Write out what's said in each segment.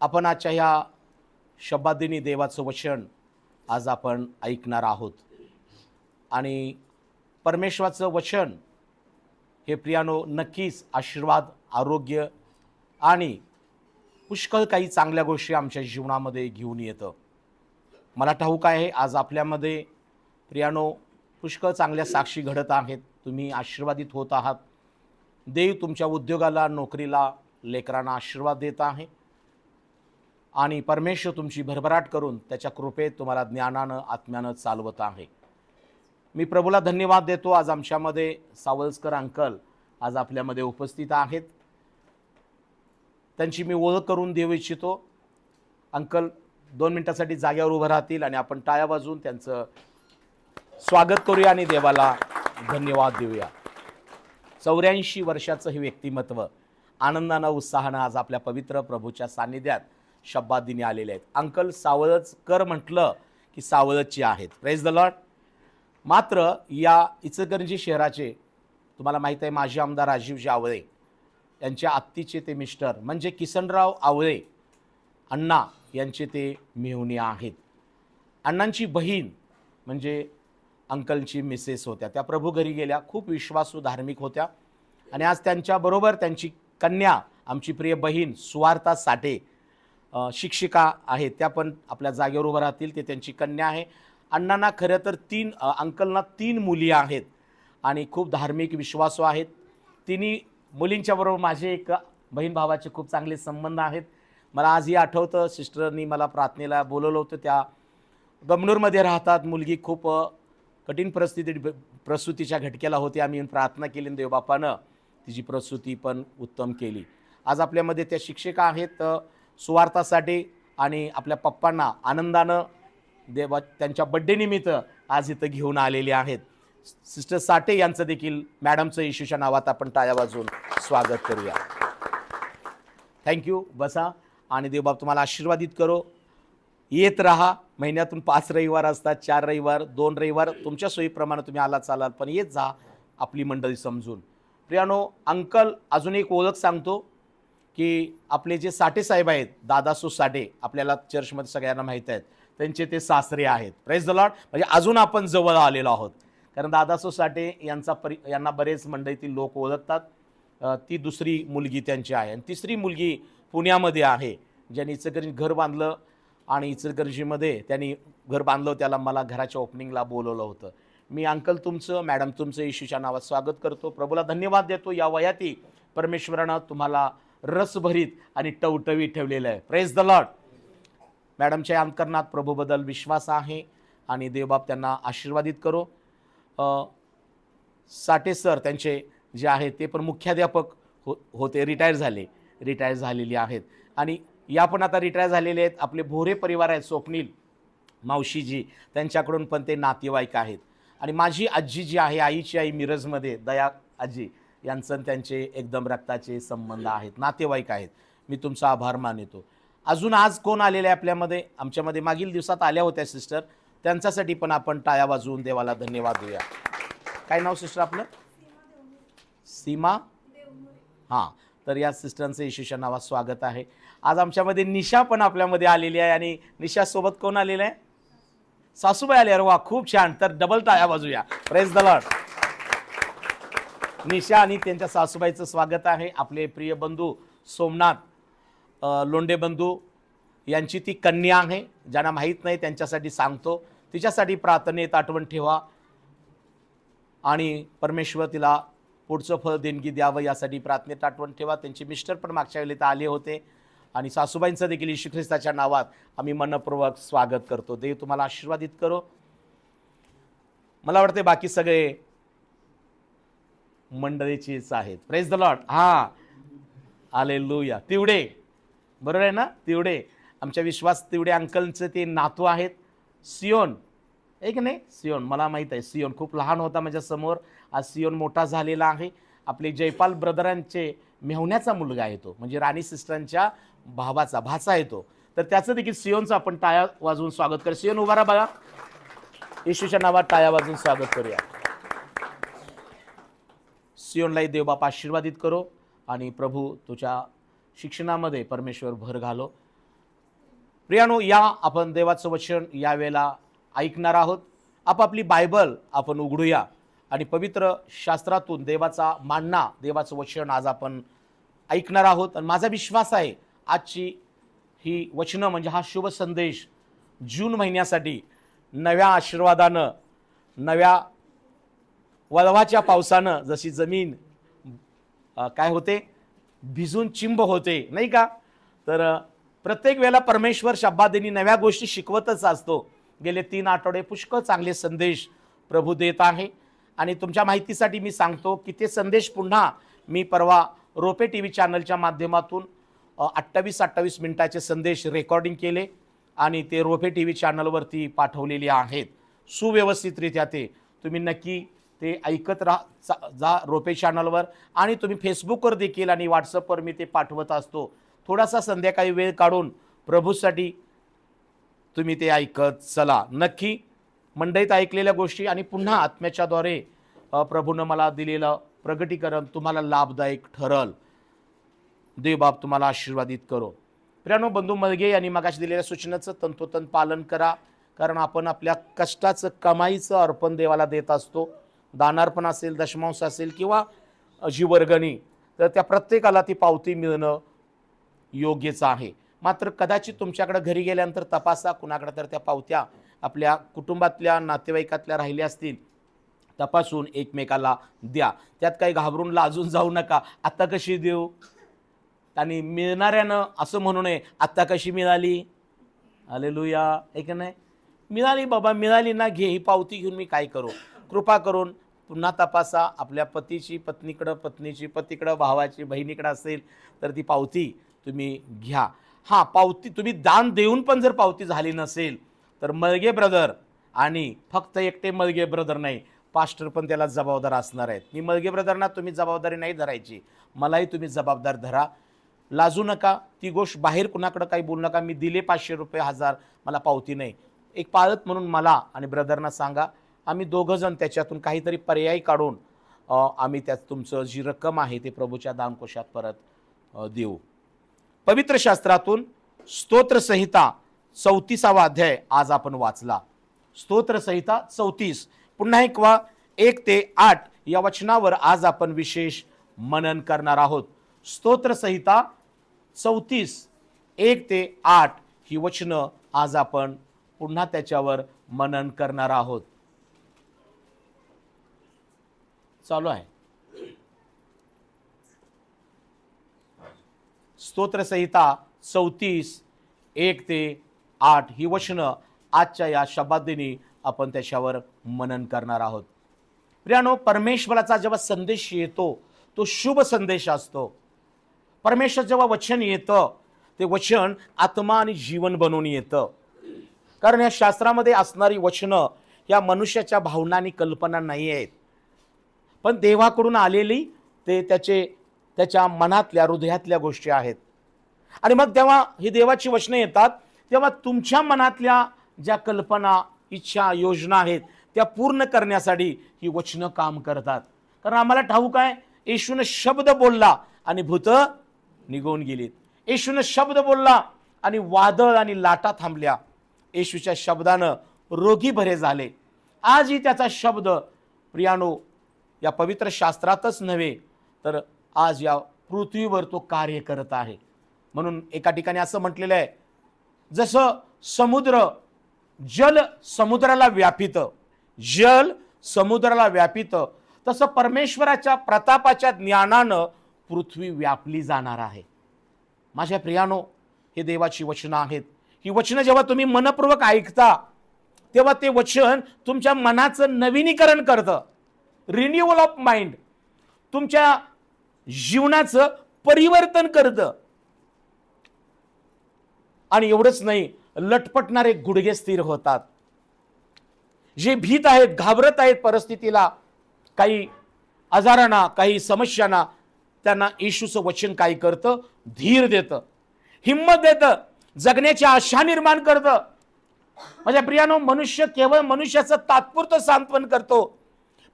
आपण आजच्या ह्या शब्दादिनी देवाचं वचन आज आपण ऐकणार आहोत आणि परमेश्वराचं वचन हे प्रियानो नक्कीच आशीर्वाद, आरोग्य आणि पुष्कळ काही चांगल्या गोष्टी आमच्या जीवनामध्ये घेऊन येतं. मला ठाऊक आहे आज आपल्यामध्ये प्रियानो पुष्कळ चांगल्या साक्षी घडत आहेत. तुम्ही आशीर्वादित होत आहात. देव तुमच्या उद्योगाला, नोकरीला, लेकरांना आशीर्वाद देत आहे आणि परमेश्वर तुमची भरभराट करून त्याच्या कृपेत तुम्हाला ज्ञानानं, आत्म्यानं चालवत आहे. मी प्रभूला धन्यवाद देतो. आज आमच्यामध्ये सावळकर अंकल आज आपल्यामध्ये उपस्थित आहेत. त्यांची मी ओळख करून देऊ इच्छितो. अंकल 2 मिनिटासाठी जागेवर उभं राहतील आणि आपण टाळ्या वाजवून त्यांचं स्वागत करूया आणि देवाला धन्यवाद देऊया. 84 वर्षाचं हे व्यक्तिमत्व आनंदानं, उत्साहानं आज आपल्या पवित्र प्रभूच्या सान्निध्यात शब्दादिनी आलेले आहेत. अंकल सावळकर म्हटलं की सावळची आहेत. Praise the Lord. मात्र या इचलकरंजी शहराचे तुम्हाला माहीत आहे माजी आमदार राजीवजी आवळे यांच्या आत्तीचे ते मिस्टर म्हणजे किसनराव आवळे अण्णा यांचे ते मेहुणी आहेत. अण्णांची बहीण म्हणजे अंकलची मिसेस होत्या. त्या प्रभू घरी गेल्या, खूप विश्वासू धार्मिक होत्या आणि आज त्यांच्याबरोबर त्यांची कन्या आमची प्रिय बहीण सुवार्ता साठे शिक्षिका आहेत. त्या पण आपल्या जागेवर उभं राहतील. ते त्यांची कन्या आहे. अण्णांना खरं तर अंकलना 3 मुली आहेत आणि खूप धार्मिक विश्वासू आहेत. तिन्ही मुलींच्या बरोबर माझे एक बहीण भावाचे खूप चांगले संबंध आहेत. मला आजही आठवतं सिस्टरनी मला प्रार्थनेला बोलवलं होतं. त्या गमनूरमध्ये राहतात. मुलगी खूप कठीण प्रसूतीच्या घटक्याला होती. आम्ही प्रार्थना केली आणि देवबापानं तिची प्रसूती पण उत्तम केली. आज आपल्यामध्ये त्या शिक्षिका आहेत सुवार्थासाठी आणि आपल्या पप्पांना आनंदानं देवा त्यांच्या बड्डे निमित्त आज इथं घेऊन आलेले आहेत. सिस्टर साठे यांचं देखील मॅडमचं येशूच्या नावात आपण टाळ्या वाजवून स्वागत करूया. थँक्यू. बसा आणि देवबाप तुम्हाला आशीर्वादित करो. येत राहा. महिन्यातून 5 रविवार असतात, 4 रविवार, 2 रविवार तुमच्या सोयीप्रमाणे तुम्ही आला चालाल, पण येत जा आपली मंडळी समजून. प्रियानो, अंकल अजून एक ओळख सांगतो की आपले जे साठे साहेब आहेत, दादासू साठे, आपल्याला चर्चमध्ये सगळ्यांना माहीत आहेत, त्यांचे ते सासरे आहेत. Praise the Lord. म्हणजे अजून आपण जवळ आलेलो आहोत कारण दादासू साठे यांना बरेच मंडळीतील लोक ओळखतात. ती दुसरी मुलगी त्यांची आहे आणि तिसरी मुलगी पुण्यामध्ये आहे, ज्यांनी इचलकरंजी घर बांधलं आणि इचलकरंजीमध्ये त्यांनी घर बांधलं. त्याला मला घराच्या ओपनिंगला बोलवलं होतं. मी अंकल तुमचं, मॅडम तुमचं येशूच्या नावात स्वागत करतो. प्रभूला धन्यवाद देतो. या वयाती परमेश्वरानं तुम्हाला रसभरीत आणि टवटवीत ठेवलेलं आहे. Praise the lord. मॅडमच्या अंतकरणात प्रभूबद्दल विश्वास आहे आणि देवबाप त्यांना आशीर्वादित करो. साठे सर त्यांचे जे आहेत ते पण मुख्याध्यापक होते, रिटायर झालेली आहेत आणि या पण आता रिटायर झालेले आहेत. आपले भोरे परिवार आहेत, स्वप्नील मावशीजी, त्यांच्याकडून पण ते नातेवाईक आहेत आणि माझी आजी जी आहे, आईची आई मिरजमध्ये दया आजी, यांचं त्यांचे एकदम रक्ताचे संबंध आहेत, नातेवाईक आहेत. मी तुमचा आभार मानतो. अजून आज कोण आलेले आहे आपल्यामध्ये? आमच्यामध्ये मागील दिवसात आल्या होत्या सिस्टर, त्यांच्यासाठी पण आपण टाळ्या वाजवून देवाला धन्यवाद देऊया. काय नाव सिस्टर आपलं? सीमा. हां, तर या सिस्टरचं येशूच्या नावात स्वागत आहे. आज आमच्यामध्ये निशा पण आपल्यामध्ये आलेली आहे आणि निशासोबत कोण आलेलं आहे? सासूबाई आले. अरे वा, खूप छान. तर डबल टाळ्या वाजूया. Praise the lord. निशा आणि त्यांच्या सासूबाईचं स्वागत आहे. आपले प्रिय बंधू सोमनाथ लोंढे बंधू यांची ती कन्या आहे. ज्यांना माहीत नाही त्यांच्यासाठी सांगतो, तिच्यासाठी प्रार्थनेत आठवण ठेवा आणि परमेश्वर तिला पुढचं फळ देणगी द्यावं यासाठी प्रार्थनेत आठवण ठेवा. त्यांचे मिस्टर पण मागच्या वेळेला तर आले होते आणि सासूबाईंचं देखील येशू ख्रिस्ताच्या नावात आम्ही मनपूर्वक स्वागत करतो. देव तुम्हाला आशीर्वादित करो. मला वाटते बाकी सगळे मंडळीचीच आहेत. Praise the Lord. हां, हालेलुया. तिवडे, बरोबर आहे ना? तिवडे, आमच्या विश्वास तिवडे अंकलचं ते नातू आहेत. सियोन, एक नाही सियोन, मला माहीत आहे. सियोन खूप लहान होता माझ्यासमोर, आज सियोन मोठा झालेला आहे. आपले जयपाल ब्रदरांचे मेहुण्याचा मुलगा आहे तो, म्हणजे राणी सिस्टरांच्या भाचा येतो. तर त्याचं देखील सियोनचं आपण टाळ्या वाजवून स्वागत करू. सियोन उभा राहा बघा. येशूच्या नावात टाळ्या वाजवून स्वागत करूया. सियोनलाही देवबाप आशीर्वादित करो आणि प्रभू तुझ्या शिक्षणामध्ये परमेश्वर भर घालो. प्रियानो, या आपण देवाचं वचन यावेळेला ऐकणार आहोत. आपापली बायबल आपण उघडूया आणि पवित्र शास्त्रातून देवाचा मानना, देवाचं वचन आज आपण ऐकणार आहोत. आणि माझा विश्वास आहे आजची ही वचनं म्हणजे हा शुभ संदेश जून महिन्यासाठी नव्या आशीर्वादानं, नव्या वळवाच्या पावसानं जशी जमीन काय होते, भिजून चिंब होते नाही का, तर प्रत्येक वेळेला परमेश्वर शब्दांनी नव्या गोष्टी शिकवतच असतो. गेले 3 आठवडे पुष्कळ चांगले संदेश प्रभू देत आहे. आणि तुमच्या माहितीसाठी मी सांगतो की ते संदेश पुन्हा मी परवा रोपे टी व्ही चॅनलच्या माध्यमातून 28 मिनिटाचे संदेश रेकॉर्डिंग केले आणि ते रोपे टी व्ही चॅनलवरती पाठवलेले आहेत सुव्यवस्थितरित्या. ते तुम्ही नक्की ते ऐकत जा रोपे चॅनलवर. आणि तुम्ही फेसबुकवर देखील आणि व्हॉट्सअपवर मी ते पाठवत असतो. थोडासा संध्याकाळी वेळ काढून प्रभूसाठी तुम्ही ते ऐकत चला. नक्की मंडईत ऐकलेल्या गोष्टी आणि पुन्हा आत्म्याच्याद्वारे प्रभूनं मला दिलेलं प्रगटीकरण तुम्हाला लाभदायक ठरल. देवबाप तुम्हाला आशीर्वादित करो. प्रियानो, बंधू मलगे यांनी मगाशी दिलेल्या सूचनेचं तंतोतंत पालन करा, कारण आपण आपल्या कष्टाचं कमाईचं अर्पण देवाला देत असतो. दानार्पण असेल, दशमांश असेल किंवा जीवर्गणी, तर त्या प्रत्येकाला ती पावती मिळणं योग्यच आहे. मात्र कदाचित तुमच्याकडे घरी गेल्यानंतर तपासा, कुणाकडे तर त्या पावत्या आपल्या कुटुंबातल्या नातेवाईकातल्या राहिल्या असतील, तपासून एकमेकाला द्या. त्यात काही घाबरून लाजून जाऊ नका. आत्ता कशी देऊ, आणि मिळणाऱ्यानं असं म्हणू नये आत्ता कशी मिळाली, हालेलुया, आहे का नाही, मिळाली बाबा, मिळाली ना, घे ही पावती घेऊन मी काय करू. कृपा करून पुन्हा तपासा. आपल्या पतीची पत्नीकडं, पत्नीची पतीकडं, भावाची बहिणीकडं असेल तर ती पावती तुम्ही घ्या. हां, पावती तुम्ही दान देऊन पण जर पावती झाली नसेल तर मलगे ब्रदर, आणि फक्त एकटे मलगे ब्रदर नाही, पास्टर पण त्याला जबाबदार असणार आहेत. मी मलगे ब्रदरना तुम्ही जबाबदारी नाही धरायची, मलाही तुम्ही जबाबदार धरा. लाजू नका. ती गोष्ट बाहेर कुणाकडं काही बोलू नका. मी दिले 500 रुपये, 1000, मला पावती नाही. एक पाळत म्हणून मला आणि ब्रदरना सांगा. आम्ही दोघंजण त्याच्यातून काहीतरी पर्याय काढून आम्ही त्यात तुमचं जी रक्कम आहे ते प्रभूच्या दानकोशात परत देऊ. पवित्र शास्त्रातून स्तोत्रसंहिता 34वा अध्याय आज आपण वाचला. स्तोत्रसंहिता 34. पुन्हा एक 1 ते 8 या वचनावर आज आपण विशेष मनन करणार आहोत. स्तोत्रसंहिता 34 1 ते 8 ही वचनं आज आपण पुन्हा त्याच्यावर मनन करणार आहोत. चालू आहे. स्तोत्रसंहिता 34 1 ते 8 ही वचनं आजच्या या शब्दांनी आपण त्याच्यावर मनन करणार आहोत. प्रियानो, परमेश्वराचा जेव्हा संदेश येतो तो शुभ संदेश असतो. परमेश्वर जेव्हा वचन येतं ते वचन आत्मा आणि जीवन बनवून येतं. कारण या शास्त्रामध्ये असणारी वचनं या मनुष्याच्या भावना आणि कल्पना नाही आहेत, पण देवाकडून आलेली ते त्याच्या मनातल्या, हृदयातल्या गोष्टी आहेत. आणि मग जेव्हा ही देवाची वचनं येतात तेव्हा तुमच्या मनातल्या ज्या कल्पना, इच्छा, योजना आहेत त्या पूर्ण करण्यासाठी ही वचनं काम करतात. कारण आम्हाला ठाऊक आहे, येशूने शब्द बोलला आणि भूत निघून गेलीत. येशूने शब्द बोलला आणि वादळ आणि लाटा थांबल्या. येशूच्या शब्दानं रोगी बरे झाले. आजही त्याचा शब्द प्रियानो या पवित्र शास्त्रातच नव्हे तर आज या पृथ्वीवर तो कार्य करत आहे. म्हणून एका ठिकाणी असं म्हटलेलं आहे, जसं जल समुद्राला व्यापित, तसं परमेश्वराच्या प्रतापाच्या ज्ञानानं पृथ्वी व्यापली जाणार आहे. माझ्या प्रियानो, हे देवाची वचनं आहेत. ही वचनं जेव्हा तुम्ही मनपूर्वक ऐकता तेव्हा ते वचन तुमच्या मनाचं नवीनीकरण करतं, रिन्युअल ऑफ माइंड, तुमच्या जीवनाचं परिवर्तन करतं. आणि एवढंच नाही, लटपटणारे गुडघे स्थिर होतात. जे भीत आहेत, घाबरत आहेत परिस्थितीला, काही आजारांना, काही समस्यांना, त्यांना येशूचं वचन काय करतं, धीर देतं, हिम्मत देतं, जगण्याची आशा निर्माण करतं. माझ्या प्रियानो, मनुष्य केवळ मनुष्याचं तात्पुरतं सांत्वन करतो,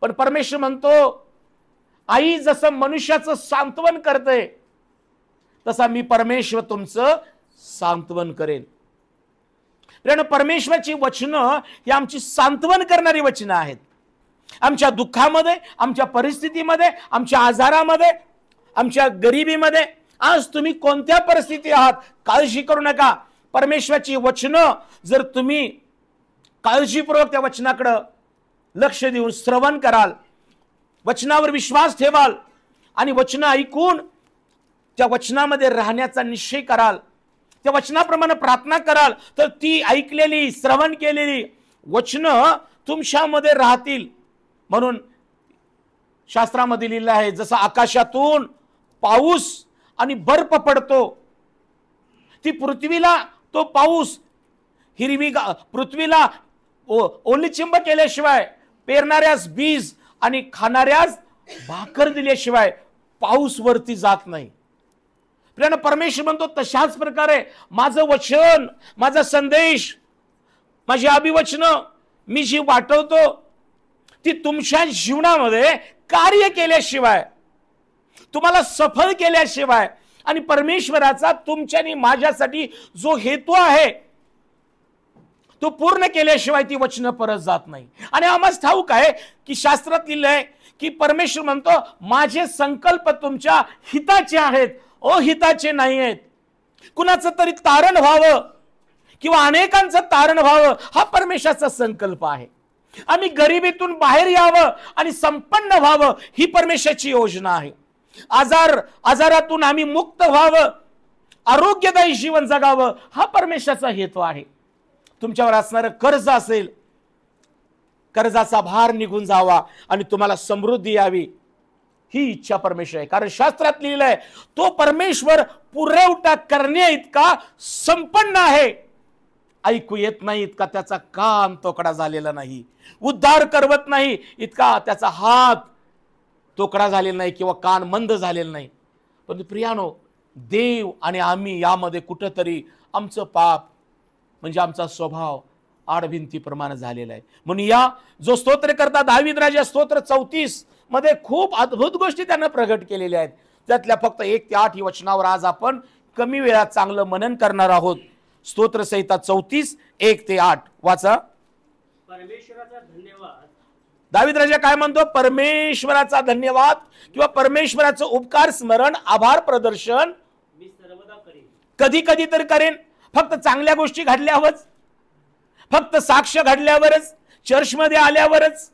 पण परमेश्वर म्हणतो, आई जसं मनुष्याचं सांत्वन करते तसा मी परमेश्वर तुमचं सांत्वन करेन. कारण परमेश्वराची वचनं ही आमची सांत्वन करणारी वचनं आहेत. आमच्या दुःखामध्ये, आमच्या परिस्थितीमध्ये, आमच्या आजारामध्ये, आमच्या गरिबीमध्ये, आज तुम्ही कोणत्या परिस्थितीत आहात काळजी करू नका. परमेश्वराची वचनं जर तुम्ही काळजीपूर्वक त्या वचनाकडे लक्ष देऊन श्रवण कराल, वचनावर विश्वास ठेवाल आणि वचनं ऐकून त्या वचनामध्ये राहण्याचा निश्चय कराल, त्या वचनाप्रमाणे प्रार्थना कराल, तर ती ऐकलेली श्रवण केलेली वचनं तुमच्यामध्ये राहतील. म्हणून शास्त्रामध्ये लिहिलं आहे, जसं आकाशातून पाऊस आणि बर्फ पडतो, ती पृथ्वीला तो पाऊस पृथ्वीला ओलीचिंब केल्याशिवाय, पेरणाऱ्यास बीज आणि खाणाऱ्यास भाकर दिल्याशिवाय पाऊस वरती जात नाही. परमेश्वर म्हणतो तशाच प्रकारे माझं वचन, माझा संदेश, माझी अभिवचनं मी जी वाटवतो ती तुमच्या जीवनामध्ये कार्य केल्याशिवाय, तुम्हाला सफल केल्याशिवाय आणि परमेश्वराचा तुमच्या आणि माझ्यासाठी जो हेतू आहे तो पूर्ण केल्याशिवाय ती वचनं परत जात नाही. आणि आम्हाला ठाऊक आहे की शास्त्रात लिहिलंय की परमेश्वर म्हणतो माझे संकल्प तुमच्या हिताचे आहेत, अहिताचे नाही आहेत. कुणाचं तरी तारण व्हावं किंवा अनेकांचं तारण व्हावं हा परमेश्वराचा संकल्प आहे. आम्ही गरिबीतून बाहेर यावं आणि संपन्न व्हावं ही परमेश्वराची योजना आहे. आजारातून आम्ही मुक्त व्हावं, आरोग्यदायी जीवन जगावं हा परमेश्वराचा हेतू आहे. तुमच्यावर असणारं कर्ज असेल, कर्जाचा भार निघून जावा आणि तुम्हाला समृद्धी यावी ही इच्छा परमेश्वर आहे. कारण शास्त्रात लिहिलं आहे तो परमेश्वर पुरवठा करण्या इतका संपन्न आहे, ऐकू येत नाही इतका त्याचा कान तोकडा झालेला नाही, उद्धार करवत नाही इतका त्याचा हात तोकडा झालेला नाही किंवा कान मंद झालेला नाही. पण प्रियानो, देव आणि आम्ही यामध्ये कुठंतरी आमचं पाप म्हणजे आमचा स्वभाव आडभिंतीप्रमाणे झालेला आहे. म्हणून या जो स्तोत्र करता दावीद राजा स्तोत्र 34 मध्ये खूप अद्भुत गोष्टी त्यानं प्रगट केलेल्या आहेत. त्यातल्या फक्त 1 ते 8 ही वचनावर आज आपण कमी वेळात चांगलं मनन करणार आहोत. स्तोत्र संहिता 34 1 ते 8 वाचा. परमेश्वराचा धन्यवाद. दावीद राजा काय म्हणतो? परमेश्वराचा धन्यवाद किंवा परमेश्वराचं उपकार स्मरण, आभार प्रदर्शन मी सर्वदा करेन. कधी कधी तर करेन. फक्त चांगल्या गोष्टी घडल्यावरच, फक्त साक्ष घडल्यावरच, चर्चमध्ये आल्यावरच,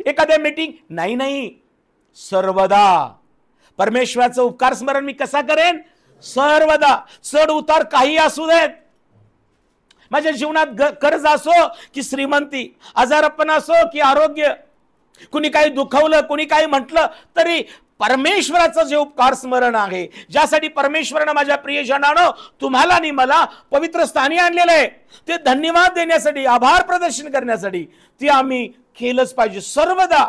एखाद्या मीटिंग नाही, सर्वदा परमेश्वराचं उपकार स्मरण मी कसा करेन? सर्वदा. चढ उतार काही असू देत, माझ्या जीवनात कर्ज असो की श्रीमंती, आजारपण असो की आरोग्य, कुणी काही दुखवलं, कुणी काही म्हटलं तरी परमेश्वराचं जे उपकार स्मरण आहे, ज्यासाठी परमेश्वरानं माझ्या प्रियजनानं तुम्हाला आणि मला पवित्र स्थानी आणलेलं आहे, ते धन्यवाद देण्यासाठी, आभार प्रदर्शन करण्यासाठी ते आम्ही केलंच पाहिजे सर्वदा.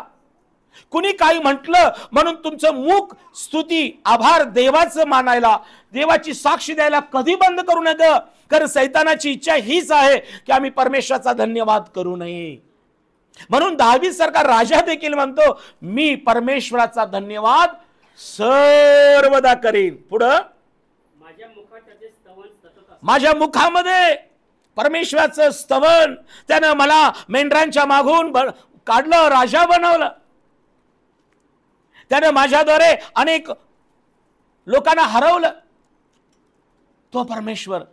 कुणी काही म्हटलं म्हणून तुमचं मुख स्तुती, आभार देवाचं मानायला, देवाची साक्षी द्यायला कधी बंद करू नका. कारण सैतानाची इच्छा हीच आहे की आम्ही परमेश्वराचा धन्यवाद करू नये. म्हणून दावीद सारखा राजा देखील म्हणतो मी परमेश्वराचा धन्यवाद सर्वदा करेन. पुढं माझ्या मुखात त्याचे स्तवन सतत असते. माझ्या मुखामध्ये परमेश्वराचं स्तवन, त्यानं मला मेंढरांच्या मागून काढलं, राजा बनवलं, त्यानं माझ्याद्वारे अनेक लोकांना हरवलं. तो परमेश्वर,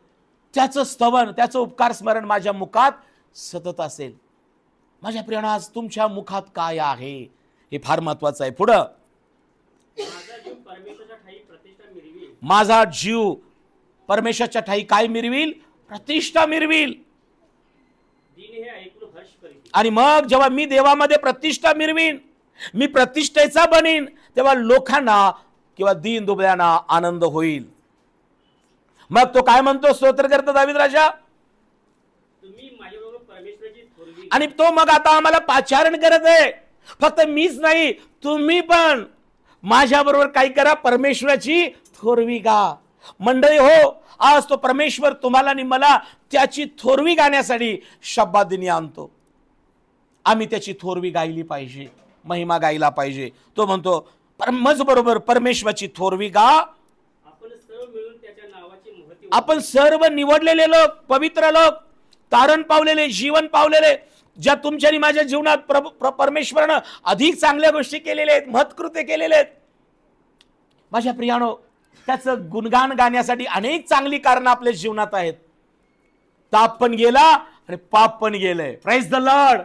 त्याचं स्तवन, त्याचं उपकार स्मरण माझ्या मुखात सतत असेल. माझ्या प्रियानो, आज तुमच्या मुखात काय आहे हे फार महत्वाचं आहे. पुढं माझा जीव परमेश्वराच्या ठाई प्रतिष्ठा मिळवील. माझा जीव परमेश्वराच्या ठाई काय मिरविल? प्रतिष्ठा मिरविल. दिन हे ऐकून हर्ष करील. आणि मग जेव्हा मी देवामध्ये प्रतिष्ठा मिरवीन, मी प्रतिष्ठेचा बनीन, तेव्हा लोकांना किंवा दीन दुबळ्यांना आनंद होईल. मग तो काय म्हणतो स्तोत्र करता दावीद राजा? तुम्ही माझ्याबरोबर परमेश्वराची थोरवी. आणि तो मग आता आम्हाला पाचारण करत आहे. फक्त मीच नाही, तुम्ही पण माझ्या बरोबर काय करा? परमेश्वराची थोरवी गा. मंडळी हो, आज तो परमेश्वर तुम्हाला आणि मला त्याची थोरवी गाण्यासाठी शब्दात दिनी आणतो. आम्ही त्याची थोरवी गायली पाहिजे, महिमा गायला पाहिजे. तो म्हणतो मज बरोबर परमेश्वराची थोरवी गा. आपण सर्व मिळून त्याच्या नावाची महती. आपण सर्व निवडलेले लोक, पवित्र लोक, तारण पावलेले, जीवन पावलेले, ज्या तुमच्या आणि माझ्या जीवनात परमेश्वरानं अधिक चांगल्या गोष्टी केलेल्या आहेत, महत्कृत्य केलेले आहेत. माझ्या प्रियानो, त्याचं गुणगान गाण्यासाठी अनेक चांगली कारणं आपल्या जीवनात आहेत. ताप पण गेला आणि पाप पण गेलंय. Praise the lord.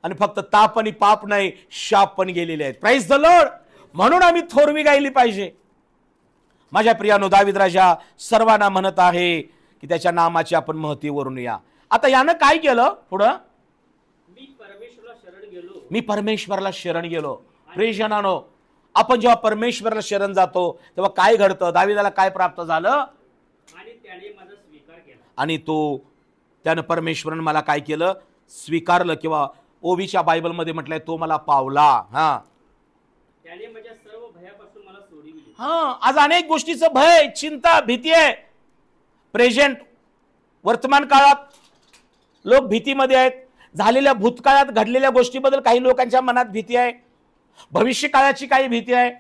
आणि फक्त ताप आणि पाप नाही, शाप पण गेलेले आहेत. Praise the lord. म्हणून आम्ही थोरवी गायली पाहिजे. माझ्या प्रियानो, दावीद राजा सर्वांना म्हणत आहे की त्याच्या नामाची आपण महती वरून या. आता यानं काय केलं पुढं? मी परमेश्वराला शरण गेलो. मी परमेश्वराला शरण गेलो. प्रियजनानो, आपण जेव्हा परमेश्वराला शरण जातो तेव्हा काय घडतं? दावीदाला काय प्राप्त झालं? आणि त्याने माझा स्वीकार केला. आणि त्यानं परमेश्वरानं मला काय केलं? स्वीकारलं. किंवा ओवीच्या बायबलमध्ये म्हटलंय तो मला पावला. हा, त्याने माझ्या सर्व भयापासून मला सोडविले. हा, आज अनेक गोष्टीचं भय, चिंता, भीती आहे. प्रेझेंट, वर्तमान काळात लोक भीतीमध्ये आहेत. झालेल्या भूतकाळात घडलेल्या गोष्टीबद्दल काही लोकांच्या मनात भीती आहे. भविष्य काळाची काही भीती आहे.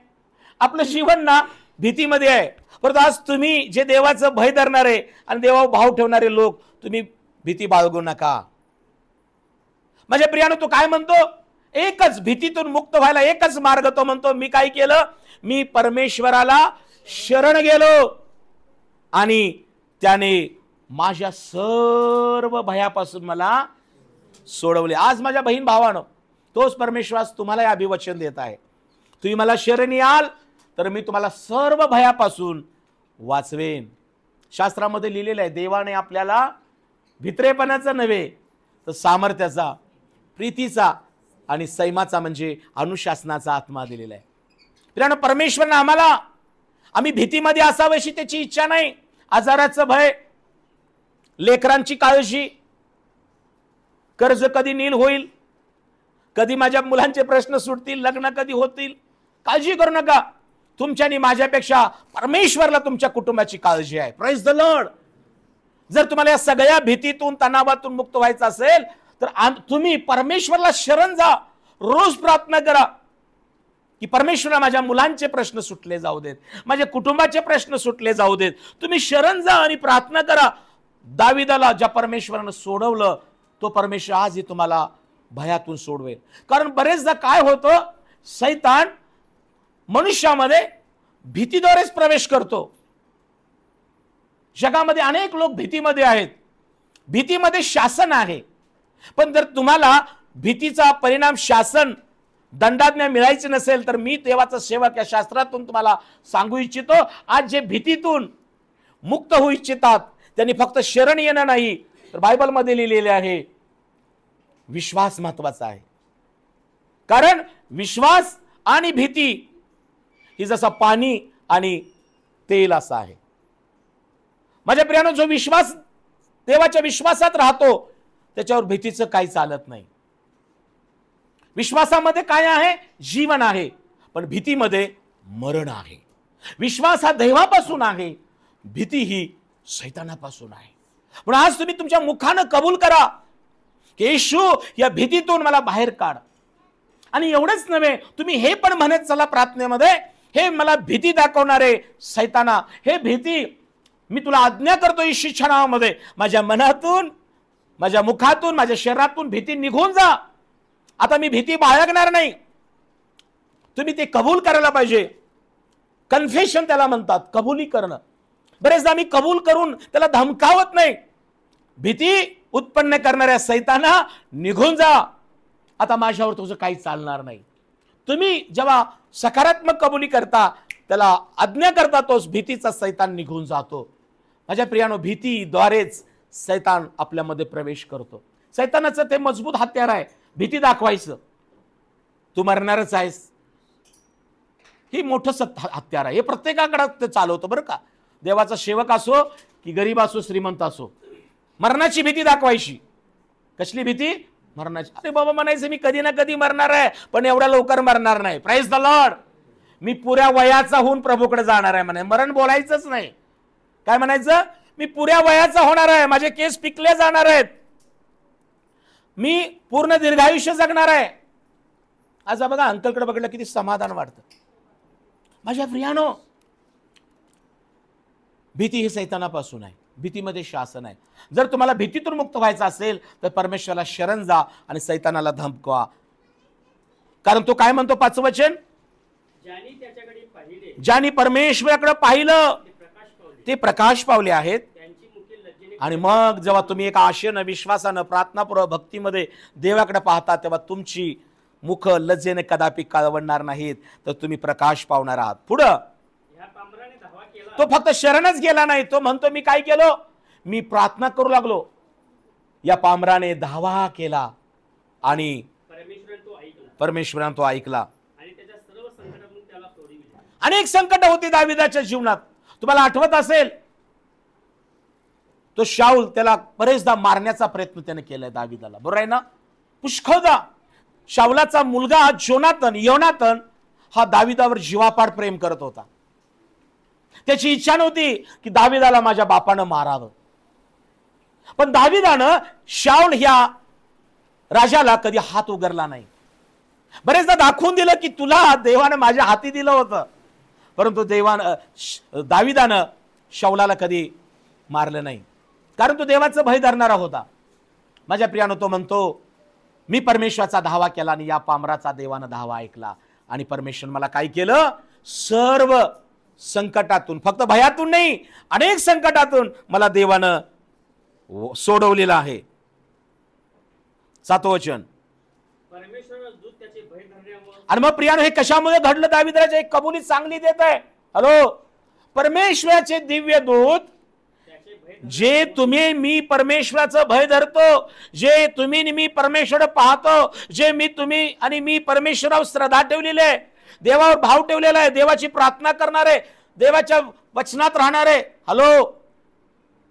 आपलं जीवन ना भीतीमध्ये आहे. परंतु आज तुम्ही जे देवाचं भय धरणारे आणि देवावर भाव ठेवणारे लोक, तुम्ही भीती बाळगू नका. माझ्या प्रियानो, तो काय म्हणतो? एकच, भीतीतून मुक्त व्हायला एकच मार्ग. तो म्हणतो, मी काय केलं? मी परमेश्वराला शरण गेलो आणि त्याने माझ्या सर्व भयापासून मला सोडवले. आज माझ्या बहीण भावानं, तोच परमेश्वर तुम्हाला अभिवचन देत आहे. तुम्ही मला शरण याल तर मी तुम्हाला सर्व भयापासून वाचवेन. शास्त्रामध्ये लिहिलेलं आहे, देवाने आपल्याला भित्रेपणाचा नव्हे तर सामर्थ्याचा, प्रीतीचा आणि संयमाचा म्हणजे अनुशासनाचा आत्मा दिलेला आहे. कारण परमेश्वराने आम्हाला, आम्ही भीतीमध्ये असावं अशी त्याची इच्छा नाही. आजाराचं भय, लेकरांची काळजी, कर्ज कधी नील होईल, कधी माझ्या मुलांचे प्रश्न सुटतील, लग्न कधी होतील, काळजी करू नका. तुमच्या आणि माझ्यापेक्षा परमेश्वरला तुमच्या कुटुंबाची काळजी आहे. Praise the lord. जर तुम्हाला या सगळ्या भीतीतून, तणावातून मुक्त व्हायचं असेल तर तुम्ही परमेश्वरला शरण जा. रोज प्रार्थना करा की परमेश्वरा, माझ्या मुलांचे प्रश्न सुटले जाऊ देत, माझ्या कुटुंबाचे प्रश्न सुटले जाऊ देत. तुम्ही शरण जा आणि प्रार्थना करा. दावीदाला ज्या परमेश्वरानं सोडवलं, तो परमेश्वर आजही तुम्हाला भयातून सोडवेल. कारण बरेचदा काय होतं, सैतान मनुष्यामध्ये भीतीद्वारेच प्रवेश करतो. जगामध्ये अनेक लोक भीतीमध्ये आहेत. भीतीमध्ये शासन आहे. पण जर तुम्हाला भीतीचा परिणाम, शासन, दंडाज्ञा मिळायची नसेल तर मी देवाचा सेवक या शास्त्रातून तुम्हाला सांगू इच्छितो, आज जे भीतीतून मुक्त होऊ इच्छितात त्यांनी फक्त शरण येणं नाही, तर बायबलमध्ये लिहिलेले आहे विश्वास महत्वाचा आहे. कारण विश्वास आणि भीती ही जसा पाणी आणि तेल असा आहे. माझ्या प्रियानो, जो विश्वास, देवाच्या विश्वासात राहतो त्याच्यावर भीतीचं काही चालत नाही. विश्वासामध्ये काय आहे? जीवन आहे. पण भीतीमध्ये मरण आहे. विश्वास हा देवापासून आहे, भीती ही शैतानापासून आहे. पण आज तुम्ही तुमच्या मुखानं कबूल करा की येशू, या भीतीतून मला बाहेर काढ. आणि एवढंच नव्हे, तुम्ही हे पण म्हणत चला प्रार्थनेमध्ये, हे मला भीती दाखवणारे शैताना, हे भीती मी तुला आज्ञा करतो येशूच्या नावामध्ये, माझ्या मनातून, माझ्या मुखातून, माझ्या शरीरातून भीती निघून जा. आता मी भीती बाळगणार नाही. तुम्ही ते कबूल करायला पाहिजे. कन्फेशन त्याला म्हणतात, कबुली करणं. बरेचदा मी कबूल करून त्याला धमकावत नाही. भीती उत्पन्न करणाऱ्या सैताना, निघून जा. आता माझ्यावर तुझं काही चालणार नाही. तुम्ही जेव्हा सकारात्मक कबुली करता, त्याला आज्ञा करता, तोच भीतीचा सैतान निघून जातो. माझ्या प्रियानो, भीतीद्वारेच सैतान आपल्यामध्ये प्रवेश करतो. सैतानाचं ते मजबूत हत्यार आहे, भीती दाखवायचं. तू मरणारच आहेस, ही मोठं हत्यार आहे. हे प्रत्येकाकडे ते चालवतं बरं का. देवाचा सेवक असो की गरीब असो, श्रीमंत असो, मरणाची भीती दाखवायची. कसली भीती? मरणाची. अरे बाबा म्हणायचं, मी कधी ना कधी मरणार आहे, पण एवढ्या लवकर मरणार नाही. Praise the Lord. मी पुऱ्या वयाचा होऊन प्रभूकडे जाणार आहे म्हणे. मरण बोलायचंच नाही. काय म्हणायचं? मी पुऱ्या वयाचा होणार आहे, माझे केस पिकले जाणार आहेत, मी पूर्ण दीर्घायुष्य जगणार आहे. आज बघा, अंकलकडे बघितलं किती समाधान वाटतं. माझ्या प्रियानो, भीती ही सैतानापासून आहे. भीतीमध्ये शासन आहे. जर तुम्हाला भीतीतून मुक्त व्हायचं असेल तर परमेश्वराला शरण जा आणि सैतानाला धमकवा. कारण तो काय म्हणतो 5वं वचन, ज्यांनी त्याच्याकडे पाहिले ज्यांनी परमेश्वराकडे पाहिलं ते प्रकाश पावले, ते प्रकाश पावले आहेत. त्यांची मुखे लज्जेने आणि मग जेव्हा तुम्ही एका आशेनं, विश्वासानं, प्रार्थनापूर्वक, भक्तीमध्ये देवाकडे पाहता तेव्हा तुमची मुख लज्जेने कदापि काळवणार नाहीत, तर तुम्ही प्रकाश पावणार आहात. पुढं ह्या पामराने धावा केला, तो फक्त शरणच गेला नाही, तो म्हणतो मी काय केलो, मी प्रार्थना करू लागलो. या पामराने धावा केला आणि परमेश्वराने तो ऐकला आणि त्याच्या सर्व संकटातून त्याला सोडविले. अनेक संकट होती दाविदाच्या जीवनात. तुम्हाला आठवत असेल तो शाऊल, त्याला बरेचदा मारण्याचा प्रयत्न त्याने केलाय दाविदाला, बरोबर आहे ना. पुष्कळदा शाऊलाचा मुलगा योनातन हा दाविदावर जीवापाड प्रेम करत होता. त्याची इच्छा नव्हती की दाविदाला माझ्या बापानं मारावं. पण दाविदानं शाऊल ह्या राजाला कधी हात उगारला नाही. बरेचदा दाखवून दिलं की तुला देवानं माझ्या हाती दिलं होतं, परंतु दाविदानं शाऊलाला कधी मारलं नाही, कारण तो देवाचं भय धरणारा होता. माझ्या प्रियानो, तो म्हणतो मी परमेश्वराचा धावा केला आणि या पामराचा देवानं धावा ऐकला आणि परमेश्वर मला काय केलं, सर्व संकटातून, फक्त भयातून नाही, अनेक संकटातून मला देवानं सोडवलेलं आहे. 7वं वचन, परमेश्वराचा दूत त्याचे भय धरण्यावर. आणि मग प्रियानो, हे कशामुळे घडलं? दाविदाच्या एक कबुली चांगली देत आहे. हॅलो, परमेश्वराचे दिव्य दूत, त्याचे भय जे तुम्ही मी परमेश्वराचं भय धरतो, जे तुम्ही मी परमेश्वर पाहतो, जे तुम्ही आणि मी परमेश्वरावर श्रद्धा ठेवलेली आहे, देवावर भाव ठेवलेला आहे, देवाची प्रार्थना करणारे, देवाच्या वचनात राहणारे. हॅलो,